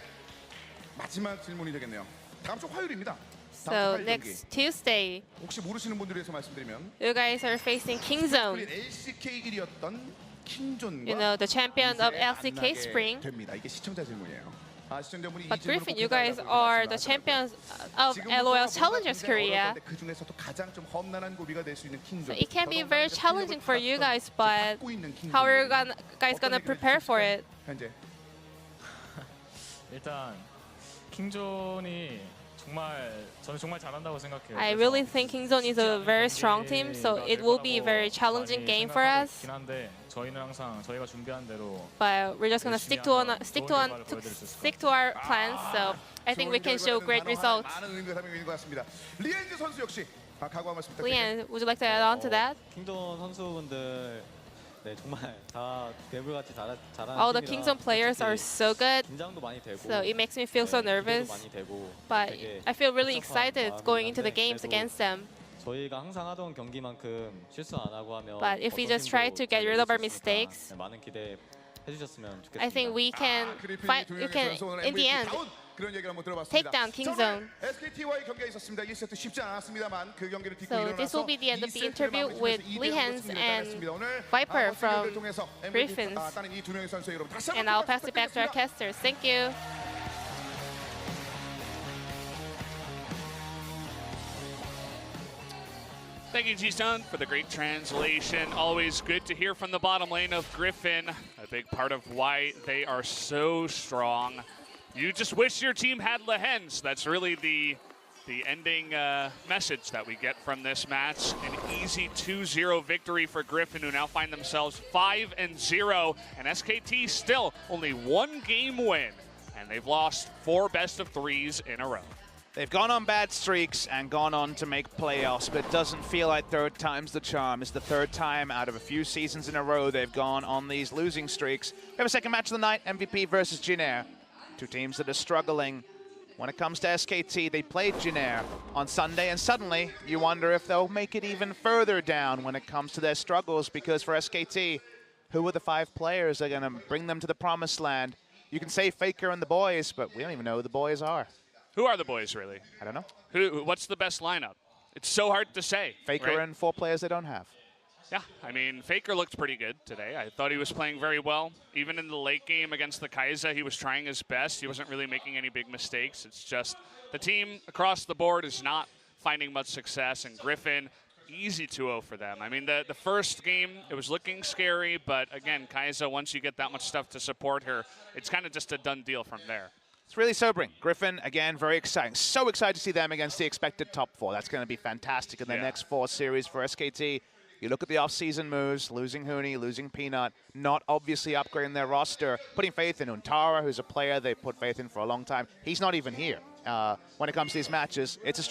마지막 질문이 되겠네요. 다음 주 화요일입니다. So 다음 주 화요일 next 경기. Tuesday, 혹시 모르시는 분들을 위해서 말씀드리면 you guys are facing Kingzone. LCK 1위였던 킹존과 You know, the champion of 이제 LCK 만나게 Spring. 됩니다. 이게 시청자 질문이에요. 시청자분이 But 이 질문을 Griffin, 꼭 you guys 해달라고 are the 하더라고요. champions of 지금 LOL 뭔가 Challengers 굉장히 Korea. 어려운데 그 중에서도 가장 좀 험난한 고비가 될 수 있는 킹존. So it can be very 더더군다나 challenging for you guys, but 갖고 있는 킹존. how are you guys 어떤 gonna 얘기를 prepare for 해주실까요? it? 현재 일단 킹존이 저는 정말 잘한다고 생각해요. I really think Kingzone is a very strong team, so it will be a very challenging game for us. 한데 저희는 항상 저희가 준비한 대로 But we're just gonna stick to our plans. So I think we can show great results. 많은 의미가 담겨 있는 것 같습니다. 리엔즈 선수 역시 각오 한 말씀 부탁드립니다. Leanne, would you like to add on to that? 킹존 선수분들 네, 정말 다 괴물같이 잘하는 All the 팀이라 Kingzone players are so good, 긴장도 많이 되고 so it makes me feel so 네, nervous. 기대도 많이 되고 But 되게 I feel really 복잡한 excited 마음이 going into the 있는데 games 그래도 against them. 저희가 항상 하던 경기만큼 실수 안 하고 하면 But if we 어떤 just try 팀도 to get rid of our 이길 수 있으니까 mistakes, 네, 많은 기대 해주셨으면 좋겠습니다. I think we can 그리핀이 fight. 두 We 명의 can, 선수 오늘 in the MVP end, 다운 그런 얘기를 한번 들어봤습니다. take down Kingzone. SKT와의 경기가 있었습니다. 1세트 쉽지 않았습니다만 그 경기를 딛고 So 일어나서 this will be the end of the 2세트를 interview 마무리하면서 with 2대0으로 Lee Hans 승리를 and 따냈습니다. 오늘 Viper 버스 from 경기를 통해서 MVP Griffins. 따낸 이 두 명의 선수의 여러분 다시 And 한번 I'll pass it back to our 부탁드리겠습니다. casters. Thank you. Thank you, G-Stone, for the great translation. Always good to hear from the bottom lane of Griffin. A big part of why they are so strong. You just wish your team had Lehens. That's really the ending message that we get from this match. An easy 2-0 victory for Griffin, who now find themselves 5-0. And SKT still only one game win. And they've lost 4 best-of-3s in a row. They've gone on bad streaks and gone on to make playoffs, but it doesn't feel like third time's the charm. It's the third time out of a few seasons in a row they've gone on these losing streaks. We have a second match of the night, MVP versus Jinair. Two teams that are struggling. When it comes to SKT, they played Jinair on Sunday, and suddenly you wonder if they'll make it even further down when it comes to their struggles, because for SKT, who are the 5 players that are going to bring them to the promised land? You can say Faker and the boys, but we don't even know who the boys are. Who are the boys, really? I don't know. What's the best lineup? It's so hard to say. Faker right? and 4 players they don't have. Yeah, I mean, Faker looked pretty good today. I thought he was playing very well. Even in the late game against the Kaiser, he was trying his best. He wasn't really making any big mistakes. It's just the team across the board is not finding much success, and Griffin, easy 2-0 for them. I mean, the first game, it was looking scary, but again, Kaiser, once you get that much stuff to support her, it's kind of just a done deal from there. It's really sobering. Griffin, again, very exciting. So excited to see them against the expected top 4. That's going to be fantastic in the next 4 series for SKT. You look at the off-season moves, losing Hooney, losing Peanut, not obviously upgrading their roster, putting faith in Untara, who's a player they put faith in for a long time. He's not even here when it comes to these matches. It's a